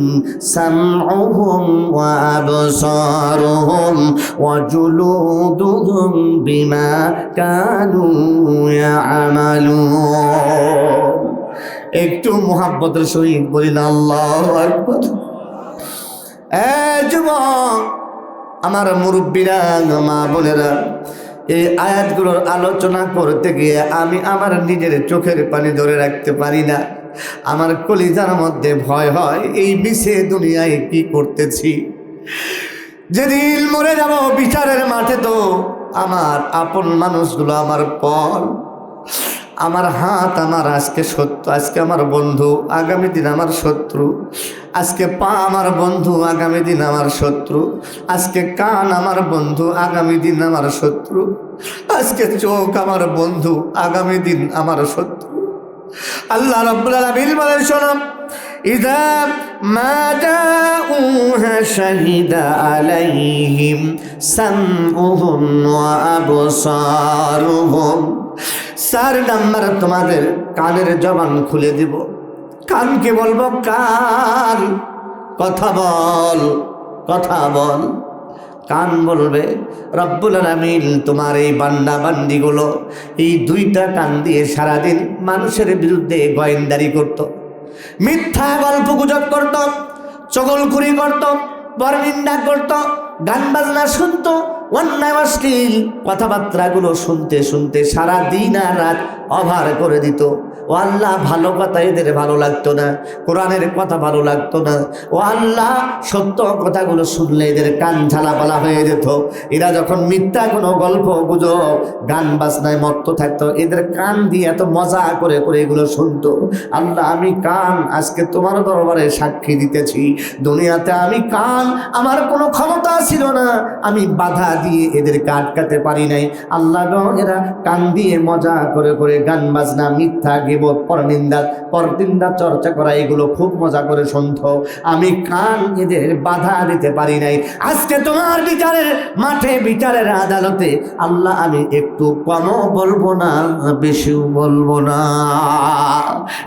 سمعهم وأبصارهم وجلودهم بما كانوا يعملون একটু মুহাব্বতের সহিত বলি না আল্লাহু আকবার। যুবক আমার মুরব্বীরা, মা বোনেরা, এই আয়াতগুলোর আলোচনা করতে গিয়ে আমি আমার নিজের চোখের পানি ধরে রাখতে পারি না। আমার কলিজার মধ্যে ভয় হয়, এই বিষে দুনিয়ায় কি করতেছি। যেদিন মরে যাব বিচারের মাঠে, তো আমার আপন মানুষগুলো আমার পর, আমার হাত আমার আজকে সত্য, আজকে আমার বন্ধু, আগামী দিন আমার শত্রু। আজকে পা আমার বন্ধু, আগামী দিন আমার শত্রু। আজকে কান আমার বন্ধু, আগামী দিন আমার শত্রু। আজকে চোখ আমার বন্ধু, আগামী দিন আমার শত্রু। আল্লাহ রাব্বুল আলামিন বলেন, শোনো, ইযা মা জাউহা শাহিদা আলাইহিম সামউহুম ওয়া আবসারুহুম। 4 নাম্বার, তোমাদের কানের জবান খুলে দিব। কানকে বলবো, কান কথা বল, কথা বল। কান বলবে, রব্বুল আলামিন তোমার এই বান্দা বান্দিগুলো এই 2টা কান দিয়ে সারাদিন মানুষের বিরুদ্ধে গোয়েন্দারি করত, মিথ্যা গল্প গুজব করত, চগলখুরি করত, পরনিন্দা করত, গান বাজনা শুনত, অন্যায় অশ্লীল কথাবার্তাগুলো শুনতে শুনতে সারা দিন আর রাত অভার করে দিত। ও আল্লাহ, ভালো কথা এদের ভালো লাগতো না, কোরআনের কথা ভালো লাগতো না। ও আল্লাহ, সত্য কথাগুলো শুনলে এদের কান ঝালাপালা হয়ে যেত। এরা যখন মিথ্যা কোনো গল্প গুজব গান বাজনায় মত্ত থাকতো, এদের কান দিয়ে এত মজা করে করে এগুলো শুনতো। আল্লাহ, আমি কান আজকে তোমার দরবারে সাক্ষী দিতেছি, দুনিয়াতে আমি কান আমার কোনো ক্ষমতা ছিল না, আমি বাধা দিয়ে এদেরকে আটকাতে পারি নাই। আল্লাহ গো, এরা কান দিয়ে মজা করে করে গান বাজনা, মিথ্যা গীবত, পরনিন্দা চর্চা করা, এগুলো খুব মজা করে শুনতো। আমি কান এদের বাধা দিতে পারি নাই। আজকে তোমার বিচারের মাঠে, বিচারের আদালতে আল্লাহ, আমি একটু কমও বলবো না, বেশিও বলবো না।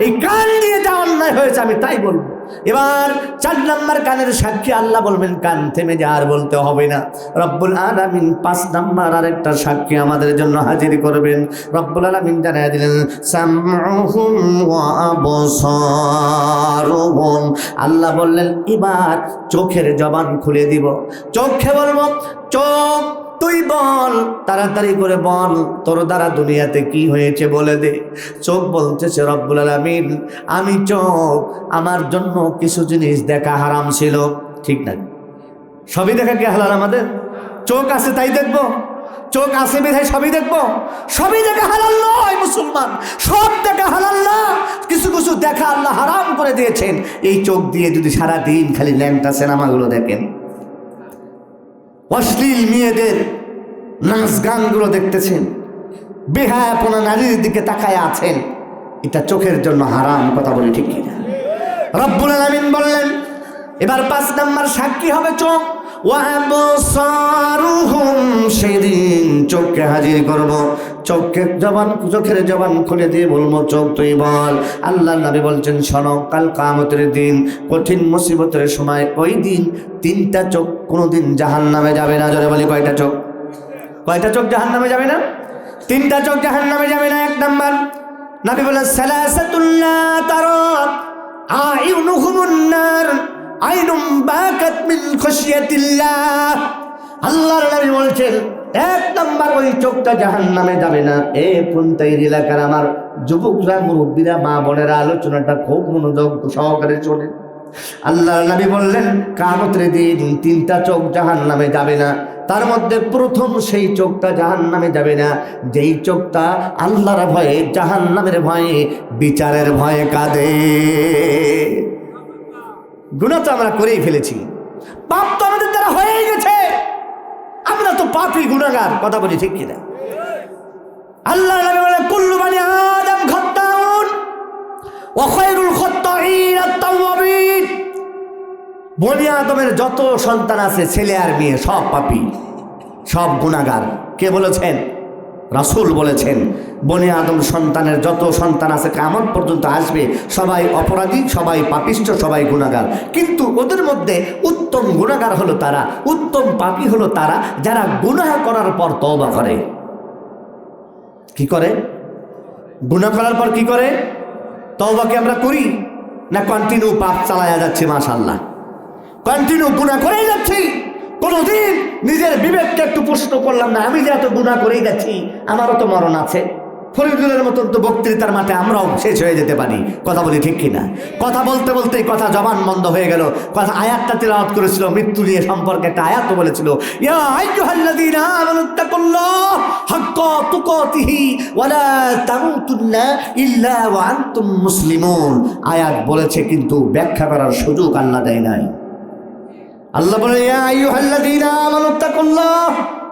এই কান দিয়ে যা অন্যায় হয়েছে আমি তাই বলবো। এবার 4 নাম্বার, কানের সাক্ষী। আল্লাহ বলবেন, কান থেমে যা, আর বলতে হবে না। রব্বুল আলামিন 5 নাম্বার আরেকটা সাক্ষী আমাদের জন্য হাজির করবেন। রব্বুল আলামিন জানায় দিলেন, সামউহুম ওয়া আবসারুহুম। আল্লাহ বললেন, এবার চোখের জবান খুলে দিব। চোখে বলবো, চোখ তুই বল, তাড়াতাড়ি করে বল, তোর দ্বারা দুনিয়াতে কি হয়েছে বলে দে। চোখ বলতেছে, রব্বুল আলামিন, আমি চোখ, আমার জন্য কিছু জিনিস দেখা হারাম ছিল। ঠিক না? সবই দেখা কি হালাল? আমাদের চোখ আছে তাই দেখবো? চোখ আছে বিধায় সবই দেখবো? সবই দেখা হালাল নয় মুসলমান, সব দেখা হালাল না। কিছু কিছু দেখা আল্লাহ হারাম করে দিয়েছেন। এই চোখ দিয়ে যদি সারাদিন খালি ল্যাংটা সিনেমাগুলো দেখেন, অশ্লীল মেয়েদের নাচ গানগুলো দেখতেছেন, বেহায়াপনা নারীর দিকে তাকায় আছেন, এটা চোখের জন্য হারাম। কথা বলি ঠিক কিনা? রব্বুল আলামিন বললেন, এবার 5 নাম্বার সাক্ষী হবে চোখ। ওয়াবসারুহুম, সেদিন চোখকে হাজির করব। চোখের জবান খুলে দিয়ে বলবো, চোখ তুই বল। আল্লাহ নবী বলছেন, শোনো, কাল কিয়ামতের দিন, কঠিন মুসিবতের সময়, ওই দিন 3টা চোখ কোনোদিন জাহান্নামে যাবে না। জোরে বলি, কয়টা চোখ? কয়টা চোখ জাহান্নামে যাবে না? 3টা চোখ জাহান্নামে যাবে না। 1 নাম্বার, নবী বলেন, সালাসাতুল্লা তারা আয়ুনুহুমুন নার আইনুম বাকাত মিন খাশিয়াতিল্লাহ। আল্লাহর নবী বলছেন, 1 নাম্বার, ওই চোখটা জাহান্নামে যাবে না। পুন্তাই এলাকার আমার যুবকরা, মুরব্বীরা, মা বোনেরা, আলোচনাটা খুব মনোযোগ সহকারে শোনেন। আল্লাহর নবী বললেন, কিয়ামতের দিন 3টা চোখ জাহান্নামে যাবে না। তার মধ্যে প্রথম সেই চোখটা জাহান্নামে যাবে না, যেই চোখটা আল্লাহর ভয়ে, জাহান্নামের ভয়ে, বিচারের ভয়ে কাঁদে। গুনাহ তো আমরা করেই ফেলেছি, পাপ তো আমাদের দ্বারা হয়েই গেছে, আমরা তো পাপী গুনাহগার। কথা বলি ঠিক কিনা? আল্লাহ নবী বলেন, কুল্লু বানি আদম খাত্তাউন ওয়া খায়রুল খাত্তাইন আত-তাওয়াবিন। বনি আদমের যত সন্তান আছে, ছেলে আর মেয়ে, সব পাপী, সব গুনাহগার। কে বলেছেন? রাসূল বলেছেন বনি আদম সন্তানের যত সন্তান আছে কিয়ামত পর্যন্ত আসবে সবাই অপরাধী, সবাই পাপিষ্ঠ, সবাই গুনাহগার। কিন্তু ওদের মধ্যে উত্তম গুনাহগার হলো তারা, উত্তম পাপী হলো তারা যারা গুনাহ করার পর তওবা করে। কি করে? গুনাহ করার পর কি করে? তওবা কি আমরা করি না কন্টিনিউ পাপ চালায়া যাচ্ছি? মাশাআল্লাহ, কন্টিনিউ গুনাহ করেই যাচ্ছি। কোনোদিন নিজের বিবেককে একটু প্রশ্ন করলাম না, আমি যে এত গুনাহ করেই যাচ্ছি, আমারও তো মরণ আছে। ফরিদুলের মতন তো বক্তৃতার মাঠে আমরাও শেষ হয়ে যেতে পারি। কথা বলি ঠিক কিনা? কথা বলতে বলতেই কথা জবান বন্ধ হয়ে গেল। কথা আয়াতটা তিলাওয়াত করেছিল, মৃত্যু নিয়ে সম্পর্কে একটা আয়াত বলেছিল, ইয়া আইয়ুহাল্লাযীনা আমানুত্তাকুল্লাহ হাক্কা তুকাতিহি ওয়া লা তামুতুন্না ইল্লা ওয়া আনতুম মুসলিমুন। আয়াত বলেছে কিন্তু ব্যাখ্যা করার সুযোগ আল্লাহ দেয় নাই। আল্লাহ বলে, ইয়া আইয়ুহাল্লাযীনা আমানুত্তাকুল্লাহ,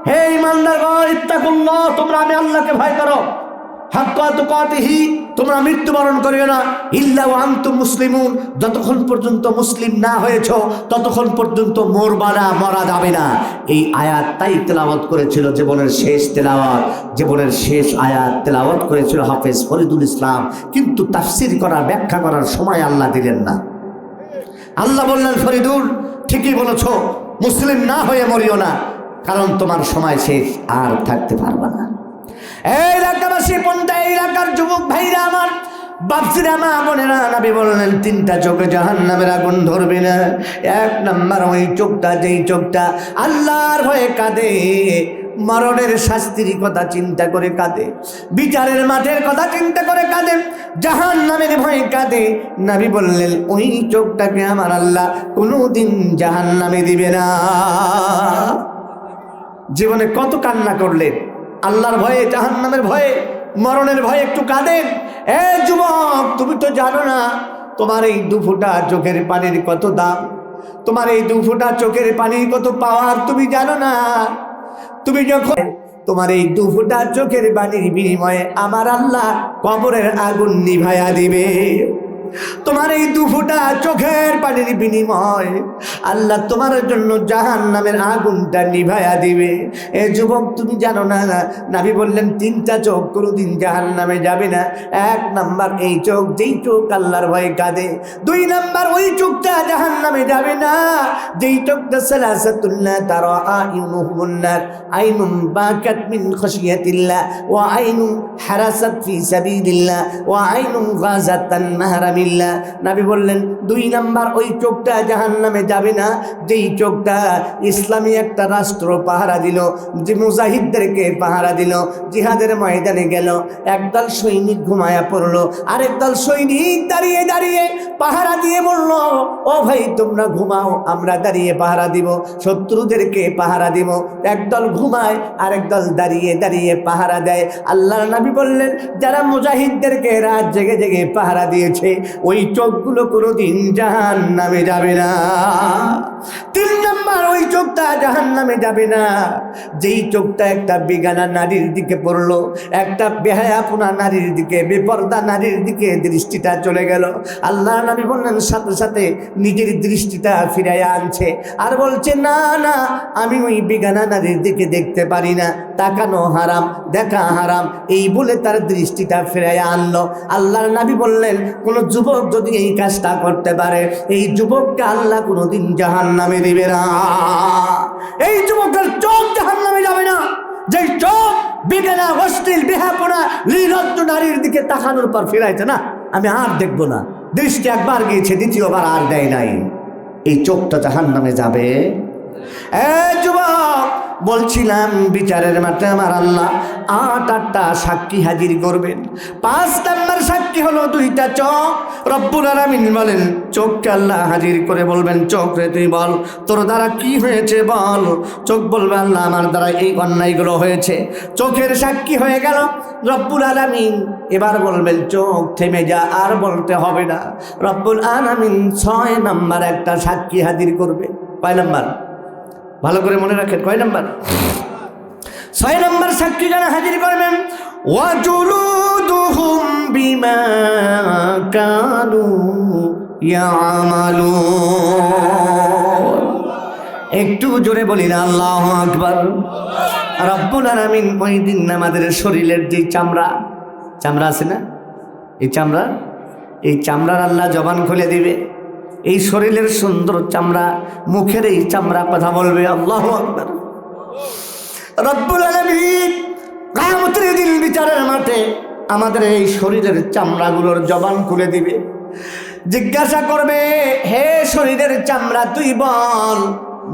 হে ঈমানদারগণ, ইত্তাকুল্লাহ, তোমরা আমি আল্লাহকে ভয় করো। হাক্কা তুকাতিহি, তোমরা মৃত্যুবরণ করিও না। ইল্লা ওয়া আনতুম মুসলিমুন, যতক্ষণ পর্যন্ত মুসলিম না হয়েছো ততক্ষণ পর্যন্ত মরবা না, মরা যাবে না। এই আয়াত তাই তেলাওয়াত করেছিল জীবনের শেষ তেলাওয়াত, জীবনের শেষ আয়াত তেলাওয়াত করেছিল হাফেজ ফরিদুল ইসলাম। কিন্তু তাফসীর করার, ব্যাখ্যা করার সময় আল্লাহ দিলেন না। আল্লাহ বললেন, ফরিদুল ঠিকই বলেছ, মুসলিম না হয়ে মরিও না, কারণ তোমার সময় শেষ, আর থাকতে পারবা না। এই এলাকাবাসী, পন্থা এলাকার যুবক ভাইরা আমার, বাপসিরা, মা বোনেরা, নবী বললেন তিনটা চোখে জাহান্নামের আগুন ধরবে না। এক নাম্বার ওই চোখটা, যেই চোখটা আল্লাহর ভয়ে কাঁদে, মরণের শাস্তির কথা চিন্তা করে কাঁদে, বিচারের মাঠের কথা চিন্তা করে কাঁদে, জাহান্নামের ভয়ে কাঁদে। নবী বললেন ওই চোখটাকে আমার আল্লাহ কোনোদিন জাহান্নামে দিবে না। জীবনে কত কান্না করলেন আল্লাহর ভয়ে, জাহান্নামের ভয়ে, মরণের ভয়ে একটু কাঁদেন। এ যুবক, তুমি তো জানো না তোমার এই দুফোঁটা চোখের পানির কত দাম, তোমার এই দুফোঁটা চোখের পানির কত পাওয়ার তুমি জানো না। তুমি যখন তোমার এই দুফোঁটা চোখের পানির বিনিময়ে আমার আল্লাহ কবরের আগুন নিভাইয়া দিবে। তোমার এই দুফোঁটা চোখের পানির বিনিময় আল্লাহ তোমার জন্য জাহান্নামের আগুনটা নিভাইয়া দিবে। এ যুবক, তুমি জানো না, নবী বললেন তিনটা চোখ কোনোদিন জাহান্নামে যাবে না। এক নাম্বার এই চোখ, যেই চোখ আল্লাহর ভয়ে কাঁদে। দুই নাম্বার ওই চোখটা জাহান্নামে যাবে না, যেই চোখটা সালাসাতুল্লাহ তারা আইনুহুমুন নার, আইনুম বাকাত মিন খাশিয়াতিল্লাহ, ওয়া আইনুম হারাসাত ফি সাবিলিল্লাহ, ওয়া আইনুম গাযাতান নাহরামিল্লাহ। নবী বললেন দুই নাম্বার ওই চোখটা জাহান্নামে যাবে না, যেই চোখটা ইসলামী একটা রাষ্ট্র পাহারা দিল, যে মুজাহিদদেরকে পাহারা দিল, জিহাদের ময়দানে গেল, একদল সৈনিক ঘুমায়া পড়লো, আরেক দল সৈনিক দাঁড়িয়ে দাঁড়িয়ে পাহারা দিয়ে বলল, ও ভাই তোমরা ঘুমাও, আমরা দাঁড়িয়ে পাহারা দিব, শত্রুদেরকে পাহারা দিব। একদল ঘুমায়, আরেক দল দাঁড়িয়ে দাঁড়িয়ে পাহারা দেয়। আল্লাহর নবী বললেন যারা মুজাহিদদেরকে রাত জেগে জেগে পাহারা দিয়েছে ওই চোখগুলো কোনোদিন জাহান্নামে যাবে না। তিন নাম্বার ওই চোখটা জাহান্নামে যাবে না, যেই চোখটা একটা বেগানা নারীর দিকে পড়লো, একটা বেহায়াপনা নারীর দিকে, বেপর্দা নারীর দিকে দৃষ্টিটা চলে গেল। আল্লাহ নবী বললেন সাথে সাথে নিজের দৃষ্টিটা ফিরাইয়া আনছে, আর বলছে না না, আমি ওই বেগানা নারীর দিকে দেখতে পারি না, তাকানো হারাম, দেখা হারাম, এই বলে তার দৃষ্টিটা ফিরাইয়া আনলো। আল্লাহর নবী বললেন কোন যুবক যদি এই কাজটা করতে পারে এই যুবককে আল্লাহ কোনোদিন জাহান্নামে দিবে না। এই যুবকের চোখ জাহান্নামে যাবে না, যে চোখ বেগানা, অশ্লীল, বেহাপনা, নির্লজ্জ নারীর দিকে তাকানোর পর ফিরাইছে না, আমি আর দেখবো না, দৃষ্টি একবার গিয়েছে, দ্বিতীয়বার আর দেয় নাই, এই চোখটা জাহান্নামে যাবে। যুবক, বলছিলাম বিচারের মাঠে আমার আল্লাহ 8টা সাক্ষী হাজির করবেন। 5 নাম্বার সাক্ষী হলো 2টা চোখ। রব্বুল আলামিন বলেন চোখকে আল্লাহ হাজির করে বলবেন, চোখ রে তুই বল তোর দ্বারা কি হয়েছে বল। চোখ বলবে আল্লাহ আমার দ্বারা এই অন্যায়গুলো হয়েছে। চোখের সাক্ষী হয়ে গেল রব্বুল আলামিন। এবার বলবেন চোখ থেমে যা, আর বলতে হবে না। রব্বুল আলামিন 6 নাম্বার একটা সাক্ষী হাজির করবে। কয় নাম্বার? ভালো করে মনে রাখেন, কয় নাম্বার? 6 নাম্বার সাক্ষী যারা হাজির করবেন, ওয়াজুলুদুহুম বিমা কানু ইয়ামালুন। একটু জোরে বলি না আল্লাহু আকবার। রব্বুল আলামিন ওই দিন আমাদের শরীরের যে চামড়া আছে না, এই চামড়ার আল্লাহ জবান খুলে দিবে। এই শরীরের সুন্দর চামড়া, মুখের এই চামড়া কথা বলবে। আল্লাহু আকবার। রব্বুল আলামিন কিয়ামতের দিন বিচারের মাঠে আমাদের এই শরীরের চামড়াগুলোর জবান খুলে দিবে, জিজ্ঞাসা করবে, হে শরীরের চামড়া তুই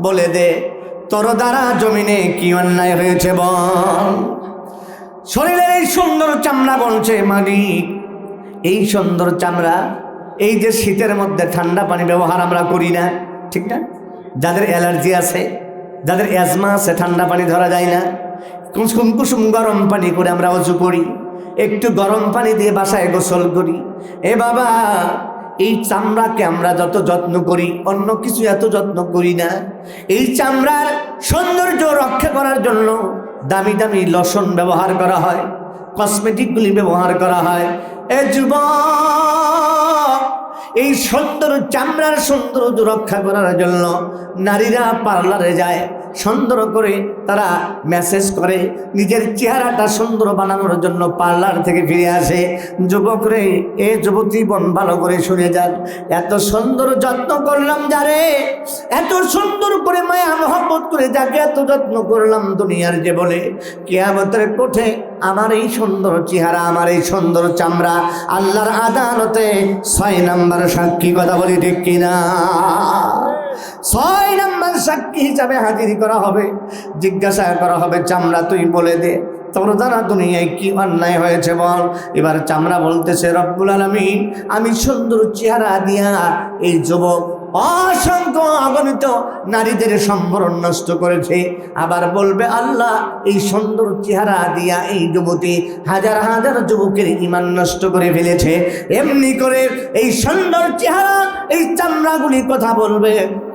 বলে দে তোর দ্বারা জমিনে কি অন্যায় হয়েছে বল। শরীরের এই সুন্দর চামড়া বলছে, মালিক এই সুন্দর চামড়া, এই যে শীতের মধ্যে ঠান্ডা পানি ব্যবহার আমরা করি না, ঠিক না? যাদের অ্যালার্জি আছে, যাদের অ্যাজমা আছে, ঠান্ডা পানি ধরা যায় না, কুসুম কুসুম গরম পানি করে আমরা ওযু করি, একটু গরম পানি দিয়ে বাসায় গোসল করি। এ বাবা, এই চামড়াকে আমরা যত যত্ন করি, অন্য কিছু এত যত্ন করি না। এই চামড়ার সৌন্দর্য রক্ষা করার জন্য দামি দামি লোশন ব্যবহার করা হয়, কসমেটিকগুলি ব্যবহার করা হয়। এ যুবক, এই সুন্দর চামড়ার সৌন্দর্য রক্ষা করার জন্য নারীরা পার্লারে যায়, সুন্দর করে তারা মেসেজ করে, নিজের চেহারাটা সুন্দর বানানোর জন্য পার্লার থেকে ফিরে আসে। যুবক রে, এ যুবতী বোন ভালো করে শুনে যান, এত সুন্দর যত্ন করলাম যারে, এত সুন্দর করে মায়া মহব্বত করে যাকে এত যত্ন করলাম দুনিয়ার যে বলে, কিয়ামতের কোঠে আমার এই সুন্দর চেহারা, আমার এই সুন্দর চামড়া আল্লাহর আদালতে 6 নাম্বার সাক্ষী, কথা বলি ঠিক কিনা? 6 নাম্বার সাক্ষী হিসাবে হাজির করা হবে, জিজ্ঞাসা করা হবে, চামড়া তুই বলে দে তোর দ্বারা দুনিয়ায় কি অন্যায় হয়েছে বল। এবার চামড়া বলতেছে, রব্বুল আলামিন আমি সুন্দর চেহারা দিয়া এই যুবক অসংখ্য অগণিত নারীদের সম্বরণ নষ্ট করেছে। আবার বলবে, আল্লাহ এই সুন্দর চেহারা দিয়া এই যুবতী হাজার হাজার যুবকের ঈমান নষ্ট করে ফেলেছে। এমনি করে এই সুন্দর চেহারা, এই চামড়াগুলি কথা বলবে।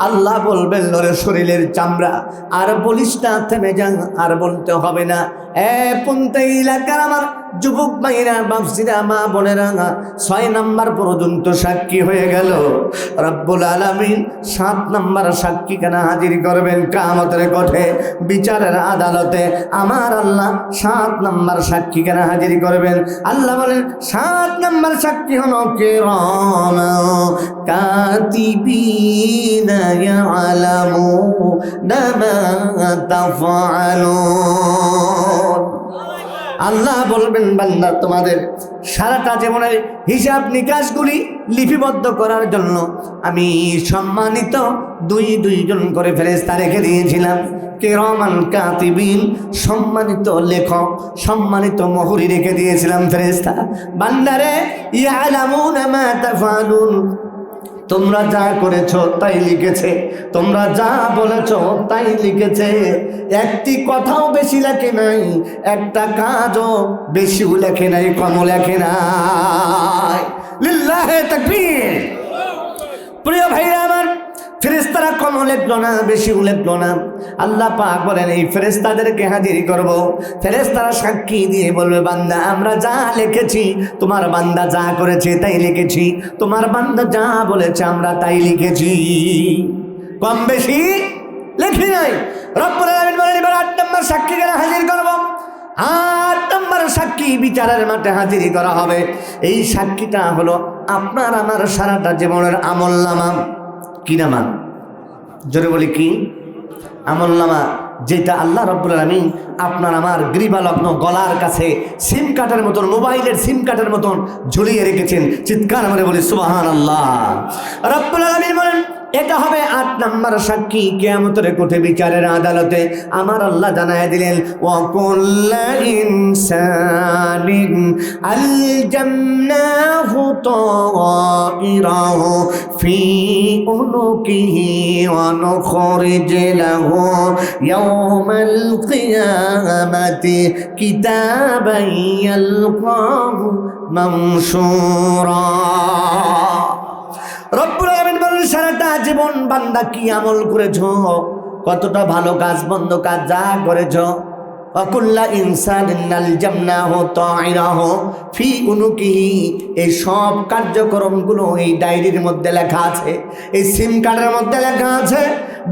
আল্লাহ বলবেন, লরে শরীরের চামড়া আর বলিস না, থেমে যান, আর বলতে হবে না। পুন্তে এলাকার আমার যুবক ভাইরা, বাপসিরা, মা বোনেরা, 6 নাম্বার পর্যন্ত সাক্ষী হয়ে গেল। রব্বুল আলামিন 7 নাম্বার সাক্ষী কেন হাজির করবেন কিয়ামতের কোঠে, বিচারের আদালতে? আমার আল্লাহ 7 নাম্বার সাক্ষী কেন হাজির করবেন? আল্লাহ বলেন 7 নাম্বার সাক্ষী হলো কিরাম কাতিবিনা ইয়ালামুনা মা তাফআলুন। আল্লাহ বলবেন, বান্দা তোমাদের সারাটা জীবনের হিসাব নিকাশগুলি লিপিবদ্ধ করার জন্য আমি সম্মানিত দুইজন করে ফেরেশতা রেখে দিয়েছিলাম। কিরামান কাতিবিন, সম্মানিত লেখক, সম্মানিত মুহুরি রেখে দিয়েছিলাম ফেরেশতা। বান্দারে, ইয়ালামুনা মা তাফআলুন, তোমরা যা করেছো তাই লিখেছে, তোমরা যা বলেছো তাই লিখেছে। একটি কথাও বেশি লেখে নাই, একটা কাজও বেশিও লেখে নাই, কমও লেখে নাই। লিল্লাহে তাকবীর। প্রিয় ভাইরা আমার, ফেরেশতারা কমও লিখলো না, বেশিও লিখলো না। আল্লাহ পাক বলেন, এই ফেরেশতাদেরকে হাজির করব। ফেরেশতারা সাক্ষী দিয়ে বলবে, বান্দা আমরা যা লিখেছি, তোমার বান্দা যা করেছে তাই লিখেছি, তোমার বান্দা যা বলেছে আমরা তাই লিখেছি, কম বেশি লিখি নাই। রব্বুল আলামিন বলেন, এবার 8 নম্বর সাক্ষী কেন হাজির করব? 8 নম্বর সাক্ষী বিচারের মাঠে হাজির করা হবে। এই সাক্ষীটা হলো আপনার আমার সারাটা জীবনের আমলনামা। কি নামা? জোরে বলি কি? আমলনামা, যেটা আল্লাহ রাব্বুল আলামিন আপনার আমার গ্রীবালগ্ন গলার কাছে সিম কার্ডের মতন, মোবাইলের সিম কার্ডের মতন ঝুলিয়ে রেখেছেন। চিৎকার করে বলি সুবহানাল্লাহ। রাব্বুল আলামিন বলেন, এটা হবে 8 নম্বর সাক্ষী কিয়ামতের কোঠে বিচারের আদালতে। আমার আল্লাহ জানায় দিলেন, ওয়া কুল্লা ইনসানিন আলজামনাহু তাইরাহু ফি উনুকিহি ওয়া নুখরিজ লাহু ইয়াওমাল কিয়ামাতি কিতাবান ইয়ালকাহু মানশুরা। রব্বুল আলামিন বলেন, সারাটা জীবন বান্দা কি আমল করেছো, কতটা ভালো কাজ মন্দ কাজ যা করেছো, ওয়াকুল্লা ইনসানিন আলজামনাহু তাইরাহু ফি উনুকিহি, এই সব কার্যক্রমগুলো এই ডায়েরির মধ্যে লেখা আছে, এই সিম কার্ডের মধ্যে লেখা আছে।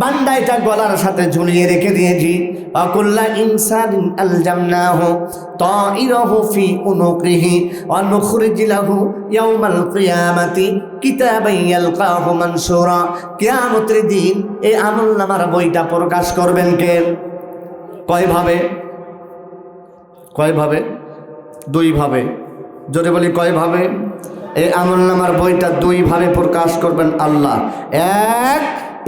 বান্দা এটা গলার সাথে ঝুলিয়ে রেখে দিয়েছি। অকুল্লা ইনসানিন আলজামনাহু তাইরাহু ফি উনুকিহি ওয়া নুখরিজু লাহু ইয়াওমাল কিয়ামাতি কিতাবান ইয়ালকাহু মানসুরা। কিয়ামতের দিন এই আমলনামার বইটা প্রকাশ করবেন কে? কয়ভাবে? কয়ভাবে? দুইভাবে। জোরে বলি কয়ভাবে? এই আমলনামার বইটা দুইভাবে প্রকাশ করবেন আল্লাহ। এক,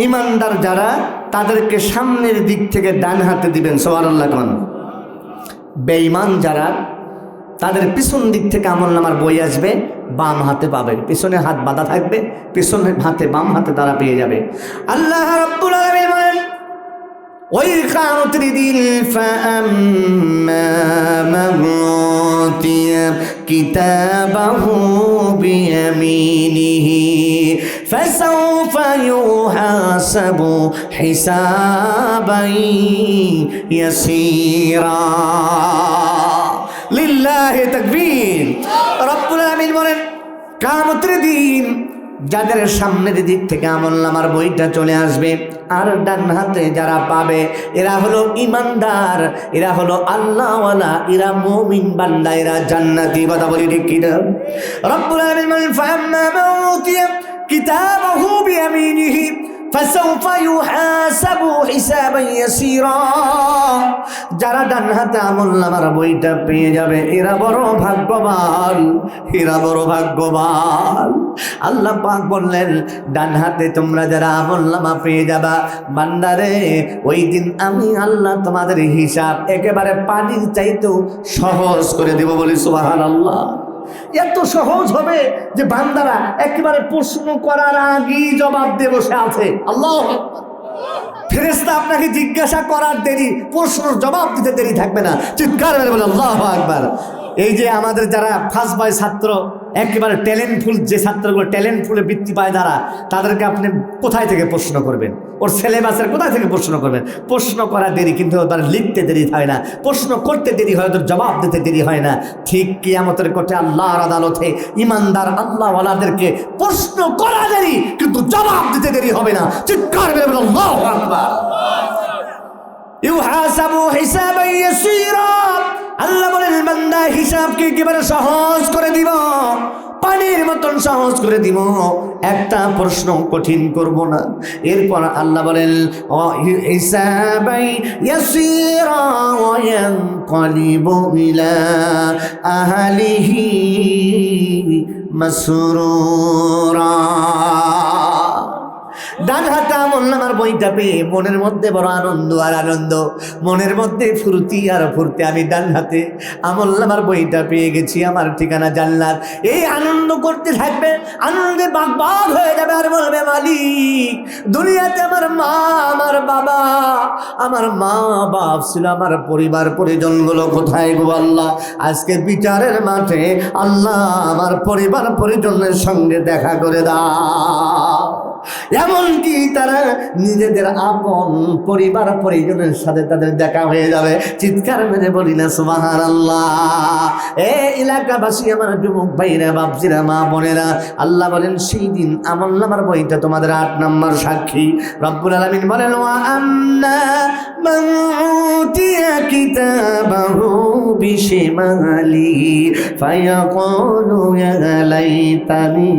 ইমানদার যারা তাদেরকে সামনের দিক থেকে ডান হাতে দিবেন, সুবহানাল্লাহ কোন। বেঈমান যারা তাদের পিছন দিক থেকে আমলনামার বই আসবে, বাম হাতে পাবে। পিছনে হাত বাঁধা থাকবে, পিছনে হাতে বাম হাতে তারা পেয়ে যাবে। আল্লাহ রাব্বুল আলামিন বলেন ওই কিয়ামতের দিন ফাআম্মা মান উতিয়া কিতাবাহু বিয়ামিনিহি ফাসাউফা ইউহাসাবু হিসাবান ইয়াসীরা। লিল্লাহি তাকবীর। রব্বুল আলামিন বলেন কিয়ামতের দিন যাদের সামনের দিক থেকে আমলনামার বইটা চলে আসবে আর ডান হাতে যারা পাবে এরা হলো ইমানদার, এরা হলো আল্লাহওয়ালা, এরা মুমিন বান্দা, এরা জান্নাতি। কথা বলি ঠিক কিনা? রব্বুল আলামিন বলেন ফাআম্মা মান উতিয়া কিতাবাহু বিয়ামিনিহি ফাসাউফা ইউহাসাবু হিসাবান ইয়াসীরা। যারা ডান হাতে আমলনামার বইটা পেয়ে যাবে এরা বড় ভাগ্যবান, এরা বড় ভাগ্যবান। আল্লাহ পাক বললেন ডান হাতে তোমরা যারা আমলনামা পেয়ে যাবা, বান্দারে ওই দিন আমি আল্লাহ তোমাদের হিসাব একেবারে পানির চাইতেও সহজ করে দেব। বলি সুবহানাল্লাহ। এত সহজ হবে যে বান্দারা একেবারে প্রশ্ন করার আগেই জবাব দিয়ে বসে আছে। আল্লাহ, ফেরেশতা আপনাকে জিজ্ঞাসা করার দেরি, প্রশ্ন জবাব দিতে দেরি থাকবে না। চিৎকার করে বলে আল্লাহু আকবার। এই যে আমাদের যারা ফার্স্ট বয় ছাত্র, একেবারে ট্যালেন্টফুল যে ছাত্রগুলো ট্যালেন্টফুলে বৃত্তি পায় যারা, তাদেরকে আপনি কোথায় থেকে প্রশ্ন করবেন? ওর সিলেবাসের কোথায় থেকে প্রশ্ন করবেন? প্রশ্ন করা দেরি, কিন্তু ওদের লিখতে দেরি হয় না, প্রশ্ন করতে দেরি হয়, ওদের জবাব দিতে দেরি হয় না। ঠিক কিয়ামতের কোঠে আল্লাহর আদালতে ইমানদার আল্লাহওয়ালাদেরকে প্রশ্ন করা দেরি, কিন্তু জবাব দিতে দেরি হবে না। চিৎকার করে বলেন আল্লাহু আকবার। ইউহাসাবু হিসাবান ইয়াসীরা। আল্লাহ বলেন বান্দা হিসাবকে একেবারে সহজ করে দিব, পানির মতন সহজ করে দিব, একটা প্রশ্ন কঠিন করব না। এরপর আল্লাহ বলেন হিসাবান ইয়াসীরা ওয়া ইয়ানকালিবু ইলা আহলিহি মাসরুরা। ডান হাতে আমলনামার বইটা পেয়ে মনের মধ্যে বড় আনন্দ আর আনন্দ, মনের মধ্যে ফুর্তি আর ফুর্তি। আমি ডান হাতে আমলনামার বইটা পেয়ে গেছি, আমার ঠিকানা জান্নাত। এই আনন্দ করতে থাকবে, আনন্দে বাগবাগ হয়ে যাবে আর বলবে মালিক দুনিয়াতে আমার মা, আমার বাবা, আমার মা বাপ ছিল, আমার পরিবার পরিজনগুলো কোথায় গো আল্লাহ? আজকে বিচারের মাঠে আল্লাহ আমার পরিবার পরিজনের সঙ্গে দেখা করে দাও। এমনকি তারা নিজেদের আপন পরিবার পরিজনের সাথে তাদের দেখা হয়ে যাবে। চিৎকার মেরে বলি না সুবহানাল্লাহ। এ এলাকাবাসী, আমার যুবক ভাইরা, বাপজিরা, মা বোনেরা, আল্লাহ বলেন সেই দিন আমলনামার বইটা তোমাদের 8 নম্বর সাক্ষী। রব্বুল আলামিন বলেন ওয়া আম্মা মান উতিয়া কিতাবাহু বিশিমালি ফায়াকুলু ইয়া লাইতানি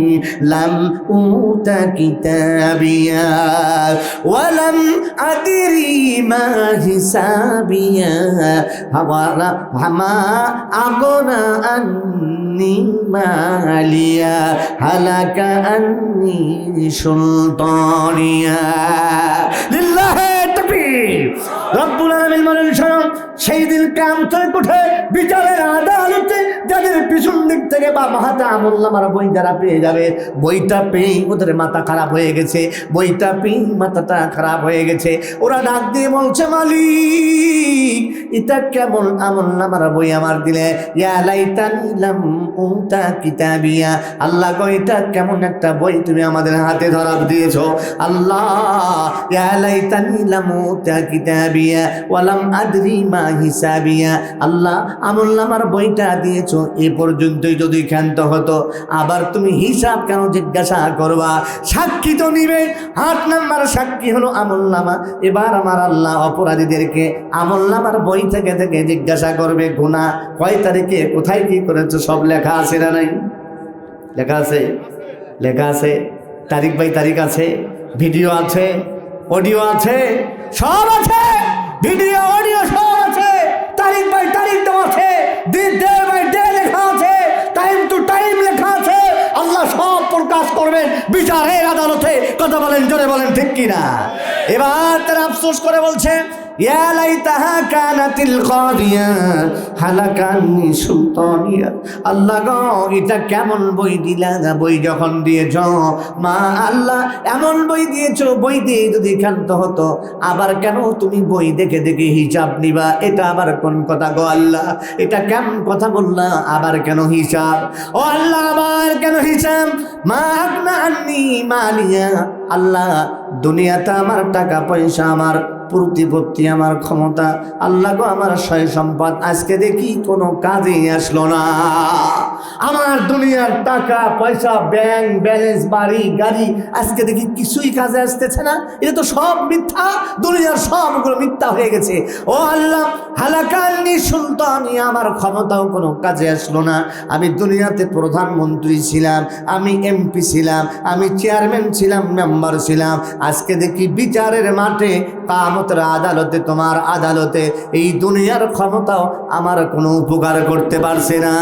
লাম উতা কিতাবিয়া ওয়া লাম আদরি মা হিসাবিয়া হাওয়ালা হামা আগনা আন্নি মালিয়া হালাকা আন্নি সুলতানিয়া। লিল্লাহি তাকবীর। রব্বুল আলামিন বলেন শোনো, সেই দিন কিয়ামতের কোঠে বিচারের আদালতে যাদের পিছন দিক থেকে বা হাতে আমলনামার বই যারা পেয়ে যাবে, বইটা পেয়ে ওদের মাথা খারাপ হয়ে গেছে, বইটা পেয়ে মাথাটা খারাপ হয়ে গেছে। ওরা ডাক দিয়ে বলছে মালিক এটা কেমন আমলনামার বই আমার দিলে? ইয়া লাইতানি লাম উতা কিতাবিয়া। আল্লাহ গো এটা কেমন একটা বই তুমি আমাদের হাতে ধরা দিয়েছো আল্লাহ। ইয়া লাইতানি লাম উতা কিতাবিয়া ওয়া লাম আদরি মা হিসাবিয়া, আল্লাহ আমলনামার বইটা দিয়েছো এ পর্যন্তই যদি ক্ষান্ত হতো, আবার তুমি হিসাব কেন জিজ্ঞাসা করবা? সাক্ষী তো নিবে, 8 নাম্বার সাক্ষী হলো আমলনামা। এবার আমার আল্লাহ অপরাধীদেরকে আমলনামার বই থেকে থেকে জিজ্ঞাসা করবে, গুনাহ কয় তারিখে কোথায় কি করেছো সব লেখা আছে না নাই? লেখা আছে, লেখা আছে, তারিখ বাই তারিখ আছে, ভিডিও আছে, অডিও আছে, সব আছে, ভিডিও অডিও সব আছে, তারিখ বাই তারিখ দেওয়া আছে, ডে বাই ডে লেখা আছে, টাইম টু টাইম লেখা আছে। আল্লাহ সব প্রকাশ করবেন বিচারের আদালতে। কথা বলেন, জোরে বলেন ঠিক কিনা? এবার তারা আফসোস করে বলছে, ইয়া লাইতাহা কানাতিল কাদিয়া হালাকানি সুলতানিয়া। আল্লাহ গো, এটা কেমন বই দিলা? বই যখন দিয়েছ মা আল্লাহ, এমন বই দিয়েছো, বই দিয়ে যদি ক্ষান্ত হতো, আবার কেন তুমি বই দেখে দেখে হিসাব নিবা? এটা আবার কোন কথা গো আল্লাহ? এটা কেমন কথা বললা? আবার কেন হিসাব? ও আল্লাহ, আবার কেন হিসাব? মা আগনা আন্নি মালিয়া। আল্লাহ, দুনিয়াতে আমার টাকা পয়সা, আমার প্রতিপত্তি, আমার ক্ষমতা, আল্লাহ গো আমার সয় সম্পদ আজকে দেখি কোনো কাজে আসলো না। আমার দুনিয়ার টাকা পয়সা, ব্যাংক ব্যালেন্স, বাড়ি গাড়ি, আজকে দেখি কিছুই কাজে আসতেছে না। এটা তো সব মিথ্যা, দুনিয়ার সবগুলো মিথ্যা হয়ে গেছে। ও আল্লাহ, হালাকানি সুলতানি, আমার ক্ষমতাও কোনো কাজে আসলো না। আমি দুনিয়াতে প্রধানমন্ত্রী ছিলাম, আমি এমপি ছিলাম, আমি চেয়ারম্যান ছিলাম, মেম্বার ছিলাম, আজকে দেখি বিচারের মাঠে, কিয়ামতের আদালতে, তোমার আদালতে এই দুনিয়ার ক্ষমতাও আমার কোনো উপকার করতে পারছে না।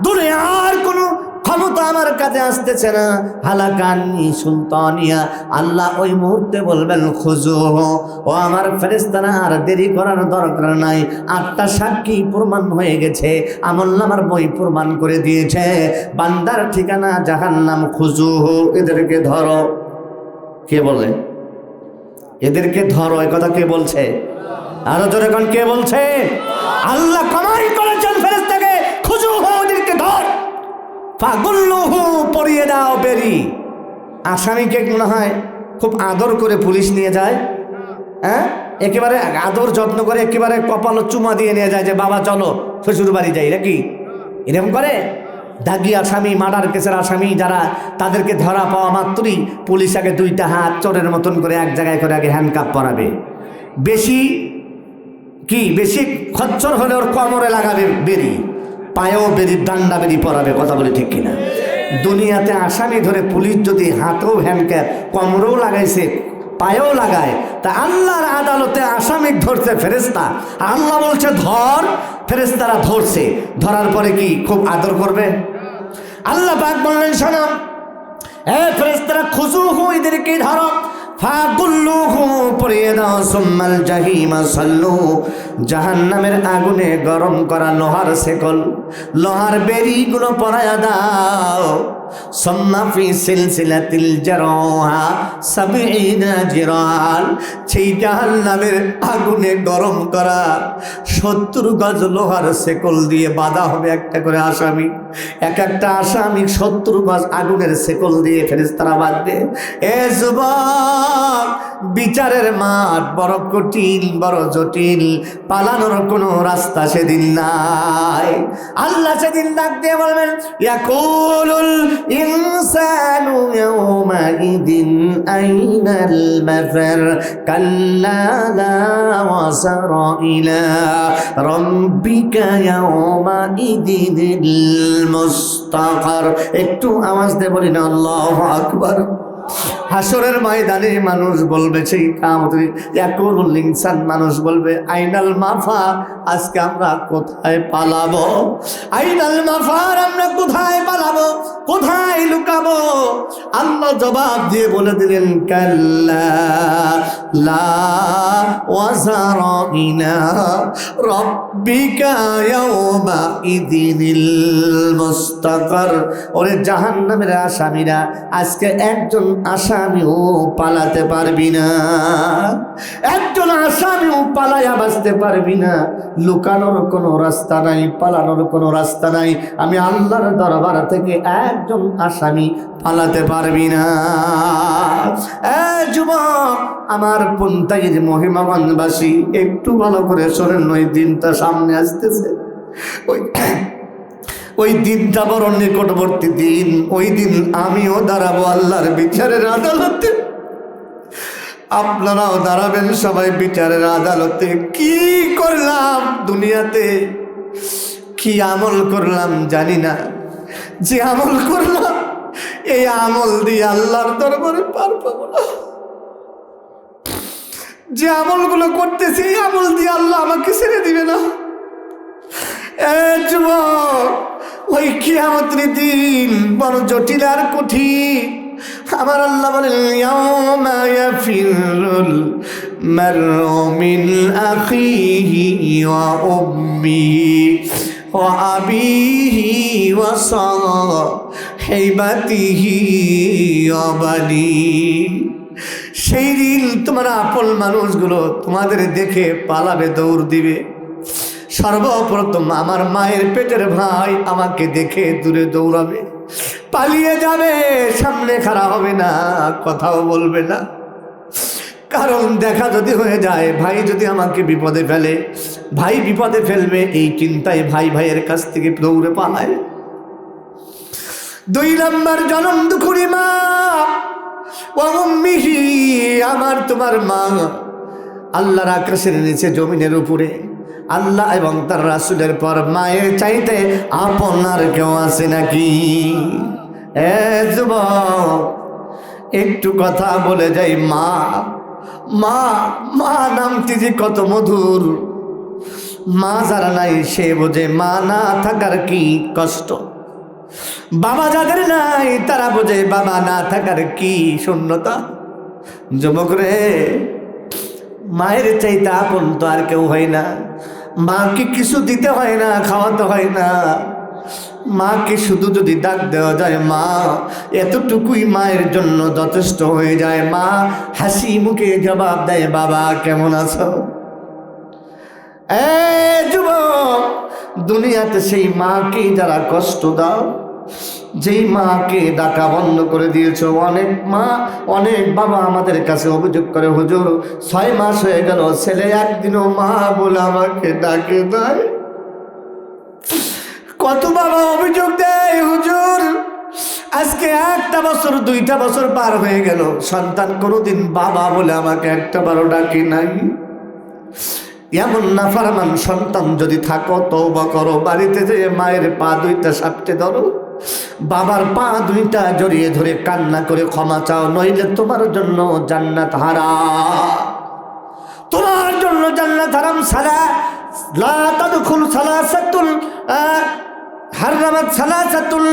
দুনিয়ার কোনো ক্ষমতা আমার কাছে আসতেছে না। হালাকানি সুলতানিয়া। আল্লাহ ওই মুহূর্তে বলবেন, খুজুহু। ও আমার ফেরেশতারা, আর দেরি করার দরকার নাই। 8টা সাক্ষী প্রমাণ হয়ে গেছে, আমলনামার বই প্রমাণ করে দিয়েছে, বান্দার ঠিকানা জাহান্নাম। খুজুহু, এদেরকে ধরো। কে বলে? এদেরকে ধরো। এই কথা কে বলছে? আরো জোরে কোন কে বলছে? আল্লাহ কামাই করেছেন ফেরেশতাকে, খুজুহু, এদেরকে ধর, ফাগুল্লুহু, পরিয়ে দাও বেরি। আসামিকে মনে হয় খুব আদর করে পুলিশ নিয়ে যায়, হ্যাঁ, একেবারে আদর যত্ন করে, একেবারে কপাল চুমা দিয়ে নিয়ে যায় যে বাবা চলো শ্বশুর বাড়ি যাই, নাকি এরকম করে? দাগি আসামি, মার্ডার কেসের আসামি যারা, তাদেরকে ধরা পাওয়া মাত্রই পুলিশ আগে 2টা হাত চোরের মতন করে এক জায়গায় করে আগে হ্যান্ডকাপ পরাবে। বেশি খচ্চর হলে ওর কোমরে লাগাবে বেরি, পায়েও বেরি, ডান্ডা বেরি পরাবে। কথা বলে ঠিক কিনা? দুনিয়াতে আসামি ধরে পুলিশ যদি হাতেও হ্যান্ডকাপ, কোমরেও লাগাইছে, পায়েও লাগায়, তা আল্লাহর আদালতে আসামি ধরছে ফেরেশতা, আল্লাহ বলছে ধর, ফেরেশতারা ধরছে। ধরার পরে কি খুব আদর করবে? আল্লাহ পাক বললেন, শোনো এ ফেরেশতারা, খুজুহু, এদেরকে ধরো, ফাগুল্লুহু, পরিয়ে দাও, সুম্মাল জাহিমা সাল্লু, জাহান্নামের আগুনে গরম করা লোহার শেকল, লোহার বেড়িগুলো পরায়া দাও। সুম্মা ফি সিলসিলাতিল জারহা 70 জিরান, সেই জাহান্নামের আগুনে গরম করা 70 গজ লোহার শেকল দিয়ে বাঁধা হবে একটা করে আসামি। এক একটা আসামি 70 গজ আগুনের শেকল দিয়ে ফেরেশতারা বাঁধবে। এ যুবক, বিচারের মাঠ বড় কঠিন, বড় জটিল, পালানোর কোনো রাস্তা সেদিন নাই। আল্লাহ সেদিন ডাক দিয়ে বলবেন, ইয়াকুলুল ইনসানু ইয়াওমাইদিন আইনাল মাফার, কাল্লা লা ওয়াসারা ইলা রাব্বিকা ইয়াওমাইদিনিল মুস্তাকার। একটু আওয়াজ দিয়ে বলি না আল্লাহু আকবার। হাসরের ময়দানে মানুষ বলবে, সেই কিয়ামতের ইয়াকুলুল ইনসান, মানুষ বলবে, আইনাল মাফার, আজকে আমরা কোথায় পালাবো? আইনাল মাফার, আমরা কোথায় পালাবো, কোথায় লুকাবো? আল্লাহ জবাব দিয়ে বলে দিলেন, কাল্লা লা ওয়াজারা ইলা রাব্বিকা ইয়াওমাইদিনিল মুস্তাকার। ওরে জাহান্নামের আসামিরা, আজকে একজন আসামি আসামিও পালাতে পারবি না, একজন আসামিও পালায়া বাঁচতে পারবি না। লুকানোর কোনো রাস্তা নাই, পালানোর কোনো রাস্তা নাই। আমি আল্লাহর দরবার থেকে একজন আসামি পালাতে পারবি না। যুবক আমার পুন্তাইর মহিমাগঞ্জবাসী, একটু ভালো করে শোনেন, ওই দিনটা সামনে আসতেছে। ওই দিনটা বড় নিকটবর্তী দিন। ওই দিন আমিও দাঁড়াবো আল্লাহর বিচারের আদালতে, আপনারাও দাঁড়াবেন সবাই বিচারের আদালতে। কি করলাম দুনিয়াতে, কি আমল করলাম জানি না, যে আমল করলাম এই আমল দিয়ে আল্লাহর দরবারে পার পাবো না। যে আমলগুলো করতেছি এই আমল দিয়ে আল্লাহ আমাকে ছেড়ে দিবে না। যুবক, ওই কিয়ামতের দিন বড় জটিল আর কঠিন। আমার আল্লাহ বলেন, ইয়াউমা ইয়াফিরুল মারউ মিন আখিহি ওয়া উম্মিহি ওয়া আবিহি ওয়া সাহিবাতিহি ওয়া বানিহি। সেই দিন তোমার আপন মানুষগুলো তোমাদের দেখে পালাবে, দৌড় দিবে। সর্বপ্রথম আমার মায়ের পেটের ভাই আমাকে দেখে দূরে দৌড়াবে, পালিয়ে যাবে, সামনে খাড়া হবে না, কথাও বলবে না। কারণ দেখা যদি হয়ে যায়, ভাই যদি আমাকে বিপদে ফেলে, ভাই বিপদে ফেলবে, এই চিন্তায় ভাই ভাইয়ের কাছ থেকে দৌড়ে পালায়। 2 নম্বর জনম দুঃখী মা, ওয়া উম্মিহি, আমার তোমার মা আল্লাহর আকাশের নিচে জমিনের উপরে, আল্লাহ এবং তার রাসূলের পর মায়ের চাইতে আপনার কেউ আছে নাকি? যুবক, একটু কথা বলে যাই। মা মা মা নামটি যে কত মধুর। মা যারা নাই সে বোঝে মা না থাকার কি কষ্ট। বাবা যাদের নাই তারা বোঝে বাবা না থাকার কি শূন্যতা। যুবক রে, মায়ের চাইতে আপন তো আর কেউ হয় না। মাকে কিছু দিতে হয় না, খাওয়াতে হয় না। মাকে শুধু যদি ডাক দেওয়া যায় মা, এতটুকুই মায়ের জন্য যথেষ্ট হয়ে যায়। মা হাসি মুখে জবাব দেয়, বাবা কেমন আছো? যুবক, দুনিয়াতে সেই মাকে যারা কষ্ট দাও, যেই মাকে ডাকা বন্ধ করে দিয়েছো। অনেক মা, অনেক বাবা আমাদের কাছে অভিযোগ করে, হুজুর 6 মাস হয়ে গেল ছেলে একদিনও মা বলে আমাকে ডাকে নাই। কত বাবা অভিযোগ দেয়, হুজুর আজকে 1টা বছর 2টা বছর পার হয়ে গেল, সন্তান কোনোদিন বাবা বলে আমাকে একটাবারও ডাকে নাই। এমন নাফরমান সন্তান যদি থাকো, তওবা করো, বাড়িতে যেয়ে মায়ের পা 2টা সাপটে ধরো, বাবার পা 2টা জড়িয়ে ধরে কান্না করে ক্ষমা চাও, নইলে তোমার জন্য জান্নাত হারাম, তোমার জন্য জান্নাত হারাম। সালা লা তাদখুল সালাসাতুল হারামাত সালাসাতুল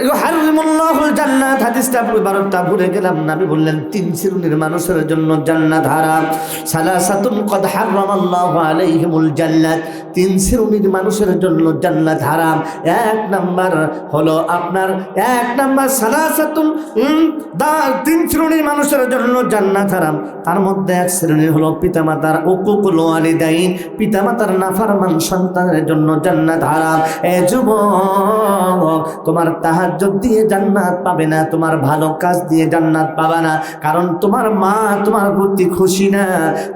ইউহাররিমুল্লাহুল জান্নাত। হাদিসটা বারোটা ভুলে গেলাম। নবী বললেন 3 শ্রেণীর মানুষের জন্য জান্নাত হারাম। সালাসাতুন কদ হারামাল্লাহু আলাইহিমুল জান্নাত, 3 শ্রেণীর মানুষের জন্য জান্নাত হারাম। 1 নাম্বার হলো আপনার, 1 নাম্বার সালাসাতুন 3 শ্রেণীর মানুষের জন্য জান্নাত হারাম। তার মধ্যে 1 শ্রেণী হলো পিতামাতার উকুকুল ওয়ালিদাইন, পিতামাতার নাফরমান সন্তানের জন্য জান্নাত হারাম। যুবক, তোমার তাহাজ্জুদ দিয়ে জান্নাত পাবে না, তোমার ভালো কাজ দিয়ে জান্নাত পাবে না। কারণ তোমার মা তোমার প্রতি খুশি না,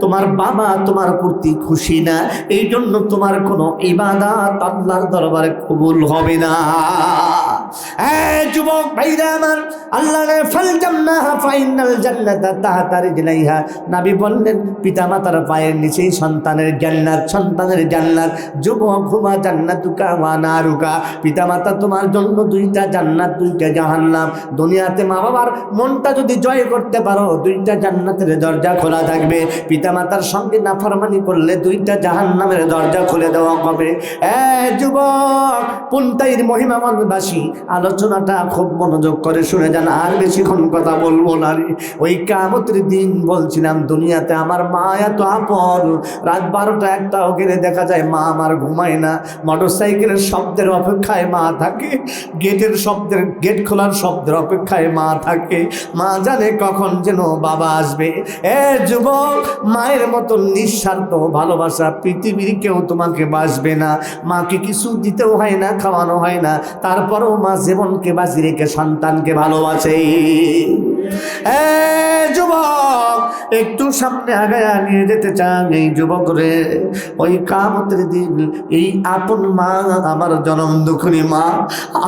তোমার বাবা তোমার প্রতি খুশি না। এই জন্য তোমার কোনো ইবাদত আল্লাহর দরবারে কবুল হবে না। যুবক ভাইরা আমার, আল্লাহ ফাল জান্নাহ ফাইনাল জান্নাতা তাহতা রিজলাইহা, নবী বললেন পিতামাতার পায়ের নিচেই সন্তানের জান্নাত, সন্তানের জান্নাত। যুবক, হুমা জান্নাতুকা ওয়া নারুকা, পিতামাতা তোমার জন্য 2টা জান্নাত 2টা জাহান্নাম। দুনিয়াতে মা বাবার মনটা যদি জয় করতে পারো, 2টা জান্নাতের দরজা খোলা থাকবে। পিতামাতার সঙ্গে নাফরমানি করলে 2টা জাহান্নামের দরজা খুলে দেওয়া হবে। যুবক, পুন্তাইর মহিমাগঞ্জবাসী, আলোচনাটা খুব মনোযোগ করে শুনে যান, আর বেশিক্ষণ কথা বলবো না রে। ওই কিয়ামতের দিন বলছিলাম, দুনিয়াতে আমার মা এত আপন, রাত 12টা 1টাও গেলে দেখা যায় মা আমার ঘুমায় না, মোটরসাইকেলের শব্দের অপেক্ষায় মা থাকে, গেট খোলার শব্দের অপেক্ষায় মা থাকে। মা জানে কখন যেন বাবা আসবে। এ যুবক, মায়ের মতো নিঃস্বার্থ ভালোবাসা পৃথিবীর কেউ তোমাকে বাসবে না। মাকে কিছু দিতেও হয় না, খাওয়ানো হয় না, তারপরেও মা জীবনকে বাঁচি রেখে সন্তানকে ভালোবাসে। এ যুবক, একটু সামনে আগায়া নিয়ে যেতে চান এই যুবক রে। ওই কিয়ামতের দিন এই আপন মা, আমার জনম দুঃখিনী মা,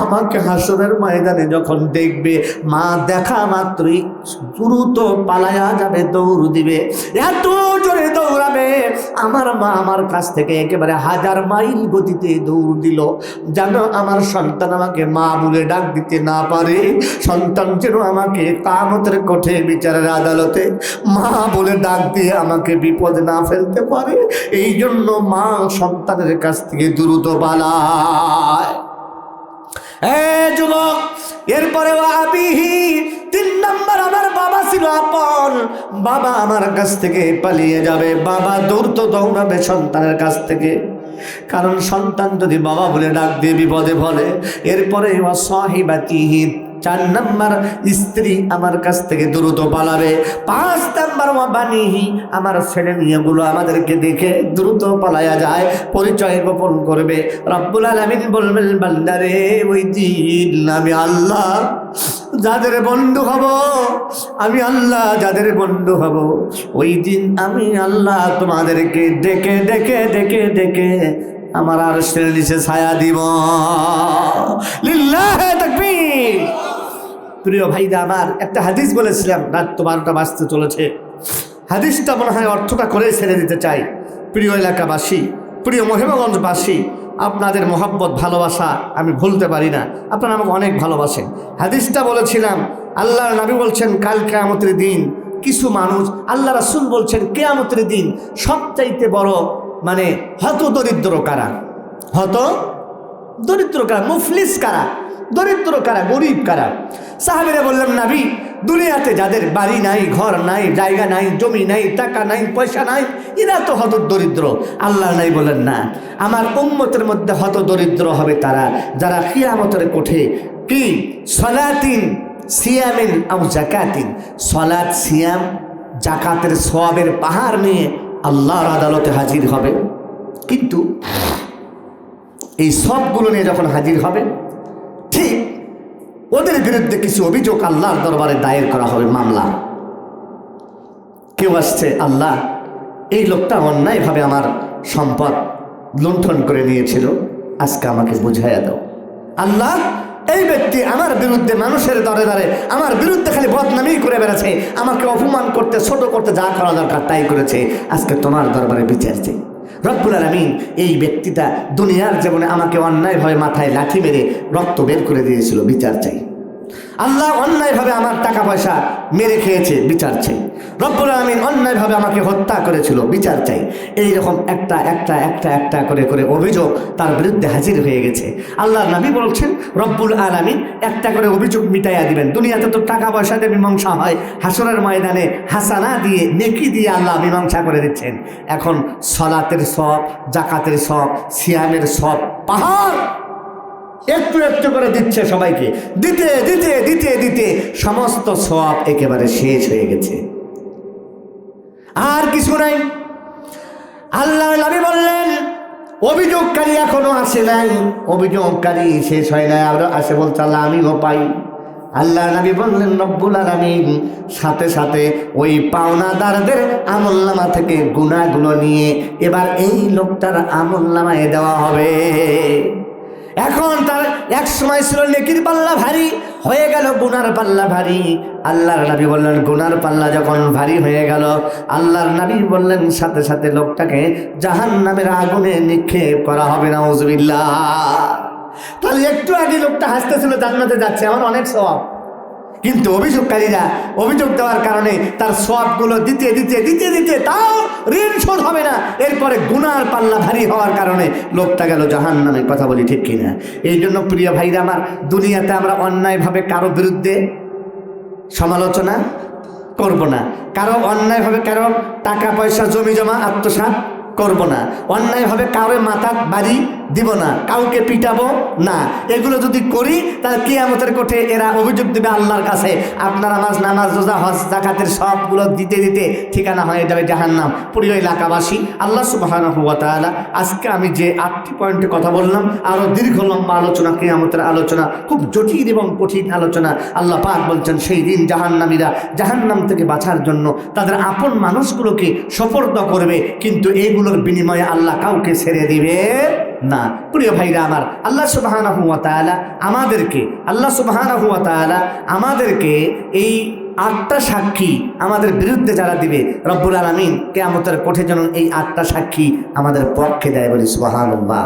আমাকে হাসরের ময়দানে যখন দেখবে, মা দেখা মাত্রই দ্রুত পালায়া যাবে, দৌড় দিবে, এত জোরে দৌড়াবে। আমার মা আমার কাছ থেকে একেবারে 1000 মাইল গতিতে দৌড় দিল, যেন আমার সন্তান আমাকে মা বলে ডাক দিতে না পারে, সন্তান যেন আমাকে কিয়ামতের কঠিন বিচারের আদালতে মা বলে ডাক দিয়ে আমাকে বিপদে না ফেলতে পারে। এই জন্য মা সন্তানের কাছ থেকে দ্রুত পালায়। যুবক, এরপরে আবিহি 3 নম্বর, আমার বাবা ছিল আপন, বাবা আমার কাছ থেকে পালিয়ে যাবে, বাবা দৌড়াবে সন্তানের কাছ থেকে, কারণ সন্তান যদি বাবা বলে ডাক দিয়ে বিপদে ফলে। এরপরে সাহিবাতিহি 4 নম্বর, স্ত্রী আমার কাছ থেকে দ্রুত পালাবে। 5 নম্বর, বানিহি, আমার ছেলে মেয়েগুলো আমাদেরকে দেখে দ্রুত পালায়া যায়, পরিচয় গোপন করবে। রব্বুল আলামিন বলবেন, বান্দারে ওই দিন আমি আল্লাহ যাদের বন্ধু হব, আমি আল্লাহ যাদের বন্ধু হব, ওই দিন আমি আল্লাহ তোমাদেরকে ডেকে ডেকে ডেকে ডেকে আমার আরশের নিচে ছায়া দিব। লিল্লাহি তাকবীর। প্রিয় ভাইরা আমার, একটা হাদিস বলেছিলাম, রাত তো 12টা বাজতে চলেছে, হাদিসটা মনে হয় অর্থটা করে ছেড়ে দিতে চাই। প্রিয় এলাকাবাসী, প্রিয় মহিমাগঞ্জবাসী, আপনাদের মহব্বত ভালোবাসা আমি ভুলতে পারি না, আপনারা আমাকে অনেক ভালোবাসেন। হাদিসটা বলেছিলাম, আল্লাহর নবী বলছেন কাল কিয়ামতের দিন কিছু মানুষ, আল্লাহ রাসূল বলছেন কিয়ামতের দিন সবচাইতে বড় মানে হত দরিদ্র কারা, হত দরিদ্র কারা, মুফলিস কারা, দরিদ্র কারা, গরিব কারা। সাহাবীরা বললেন, নবী দুনিয়াতে যাদের বাড়ি নাই, ঘর নাই, জায়গা নাই, জমি নাই, টাকা নাই, পয়সা নাই, এরা তো হত দরিদ্র। আল্লাহ নাই বলেন, না, আমার উম্মতের মধ্যে হত দরিদ্র হবে তারা যারা কিয়ামতের কোঠে কি সলাতিন সিয়ামিন আও যাকাতিন, সলাত সিয়াম যাকাতের সওয়াবের পাহাড় নিয়ে আল্লাহর আদালতে হাজির হবে। কিন্তু এই সবগুলো নিয়ে যখন হাজির হবে, ঠিক ওদের বিরুদ্ধে কিছু অভিযোগ আল্লাহর দরবারে দায়ের করা হবে, মামলা। কেউ আসছে, আল্লাহ এই লোকটা অন্যায়ভাবে আমার সম্পদ লুণ্ঠন করে নিয়েছিল, আজকে আমাকে বুঝাইয়া দাও। আল্লাহ এই ব্যক্তি আমার বিরুদ্ধে মানুষের দরে দরে আমার বিরুদ্ধে খালি বদনামি করে বেড়াচ্ছে, আমাকে অপমান করতে, ছোট করতে যা করা দরকার তাই করেছে, আজকে তোমার দরবারে বিচার চাই। রব্বুল আলামিন এই ব্যক্তিটা দুনিয়ার জীবনে আমাকে অন্যায়ভাবে মাথায় লাঠি মেরে রক্ত বের করে দিয়েছিল, বিচার চাই। আল্লাহ অন্যায়ভাবে আমার টাকা পয়সা মেরে খেয়েছে, বিচার চাই। রব্বুল আলামিন অন্যায়ভাবে আমাকে হত্যা করেছিল, বিচার চাই। এইরকম একটা একটা একটা একটা করে করে অভিযোগ তার বিরুদ্ধে হাজির হয়ে গেছে। আল্লাহর নবী বলছেন, রব্বুল আলামিন একটা করে অভিযোগ মিটাইয়া দিবেন। দুনিয়াতে তো টাকা পয়সা দিয়ে মীমাংসা হয়, হাসরের ময়দানে হাসানা দিয়ে, নেকি দিয়ে আল্লাহ মীমাংসা করে দিচ্ছেন। এখন সলাতের সওয়াব, যাকাতের সওয়াব, সিয়ামের সওয়াব পাহাড় একটু একটু করে দিচ্ছে সবাইকে, দিতে দিতে দিতে দিতে সমস্ত সওয়াব একেবারে শেষ হয়ে গেছে, আর কিছু নাই। আল্লাহর নবী বললেন, অভিযোগকারী এখনো আসে নাই, অভিযোগকারী শেষ হয় নাই, আরো আসে বলছে আল্লাহ আমিও পাই। আল্লাহর নবী বললেন, রব্বুল আলামিন সাথে সাথে ওই পাওনাদারদের আমলনামা থেকে গুনাহগুলো নিয়ে এবার এই লোকটার আমলনামায় দেওয়া হবে। এখন তার এক সময় ছিল নেকির পাল্লা ভারী, হয়ে গেল গুনার পাল্লা ভারী। আল্লাহর নবী বললেন, গুনার পাল্লা যখন ভারী হয়ে গেল, আল্লাহর নবী বললেন সাথে সাথে লোকটাকে জাহান্নামের আগুনে নিক্ষেপ করা হবে। নাউজুবিল্লাহ। তাহলে একটু আগে লোকটা হাসতেছিল জান্নাতে যাচ্ছে, আমার অনেক সওয়াব, কিন্তু অভিযোগকারীরা অভিযোগ দেওয়ার কারণে তার সওয়াবগুলো দিতে দিতে দিতে দিতে তাও ঋণ শোধ হবে না, এরপরে গুনার পাল্লা ভারী হওয়ার কারণে লোকটা গেল জাহান্নামে। কথা বলি ঠিক কিনা? এই জন্য প্রিয় ভাইরা আমার, দুনিয়াতে আমরা অন্যায়ভাবে কারো বিরুদ্ধে সমালোচনা করব না, কারো অন্যায়ভাবে কারো টাকা পয়সা জমি জমা আত্মসাৎ করব না, অন্যায়ভাবে কারো মাথা বাড়ি দিব না, কাউকে পিটাবো না। এগুলো যদি করি তাহলে কিয়ামতের কোঠে এরা অভিযোগ দেবে আল্লাহর কাছে, আপনার নামাজ রোজা হজ যাকাতের সবগুলো দিতে দিতে ঠিকানা হয়ে যাবে জাহান্নাম। প্রিয় এলাকাবাসী, আল্লাহ সুবহানাহু ওয়া তাআলা আজকে আমি যে 8টি পয়েন্টে কথা বললাম, আরও দীর্ঘ লম্বা আলোচনা, কিয়ামতের আলোচনা, খুব জটিল এবং কঠিন আলোচনা। আল্লাহ পাক বলছেন সেই দিন জাহান্নামীরা জাহান্নাম থেকে বাঁচার জন্য তাদের আপন মানুষগুলোকে সোপর্দ করবে, কিন্তু এইগুলোর বিনিময়ে আল্লাহ কাউকে ছেড়ে দিবে না। প্রিয় ভাইরা আমার, আল্লাহ সুবহানাহু ওয়া তাআলা আমাদেরকে এই 8টা সাক্ষী আমাদের বিরুদ্ধে যারা দিবে, রব্বুল আলামিন কিয়ামতের কোঠে যেন এই 8টা সাক্ষী আমাদের পক্ষে দেয়, বলি সুবহানাল্লাহ।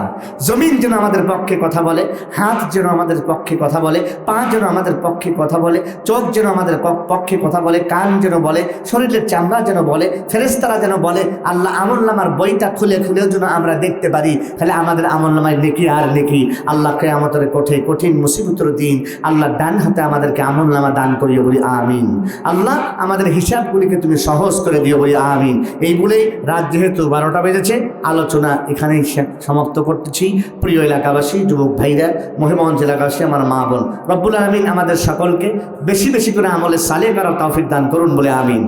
জমিন যেন আমাদের পক্ষে কথা বলে, হাত যেন আমাদের পক্ষে কথা বলে, পা যেন আমাদের পক্ষে কথা বলে, চোখ যেন আমাদের পক্ষে কথা বলে, কান যেন বলে, শরীরের চামড়া যেন বলে, ফেরেশতারা যেন বলে। আল্লাহ আমলনামার বইটা খুলে খুলেও যেন আমরা দেখতে পারি, তাহলে আমাদের আমলনামায় নেকি আর নেকি। আল্লাহ কিয়ামতের কোঠে কঠিন মুসিবতের দিন আল্লাহ ডান হাতে আমাদেরকে আমলনামা দান করিয়ে, বলি আমিন। আল্লাহ আমাদের হিসাবগুলিকে তুমি সহজ করে দিও, বলি আমিন। এই বলেই রাত যেহেতু 12টা বেজেছে, আলোচনা এখানেই সমাপ্ত করতেছি। প্রিয় এলাকাবাসী, যুবক ভাইরা, মহিমগঞ্জ এলাকাবাসী, আমার মা বোন, রব্বুল আলামিন আমাদের সকলকে বেশি বেশি করে আমলে সালেহ করার তৌফিক দান করুন, বলে আমিন।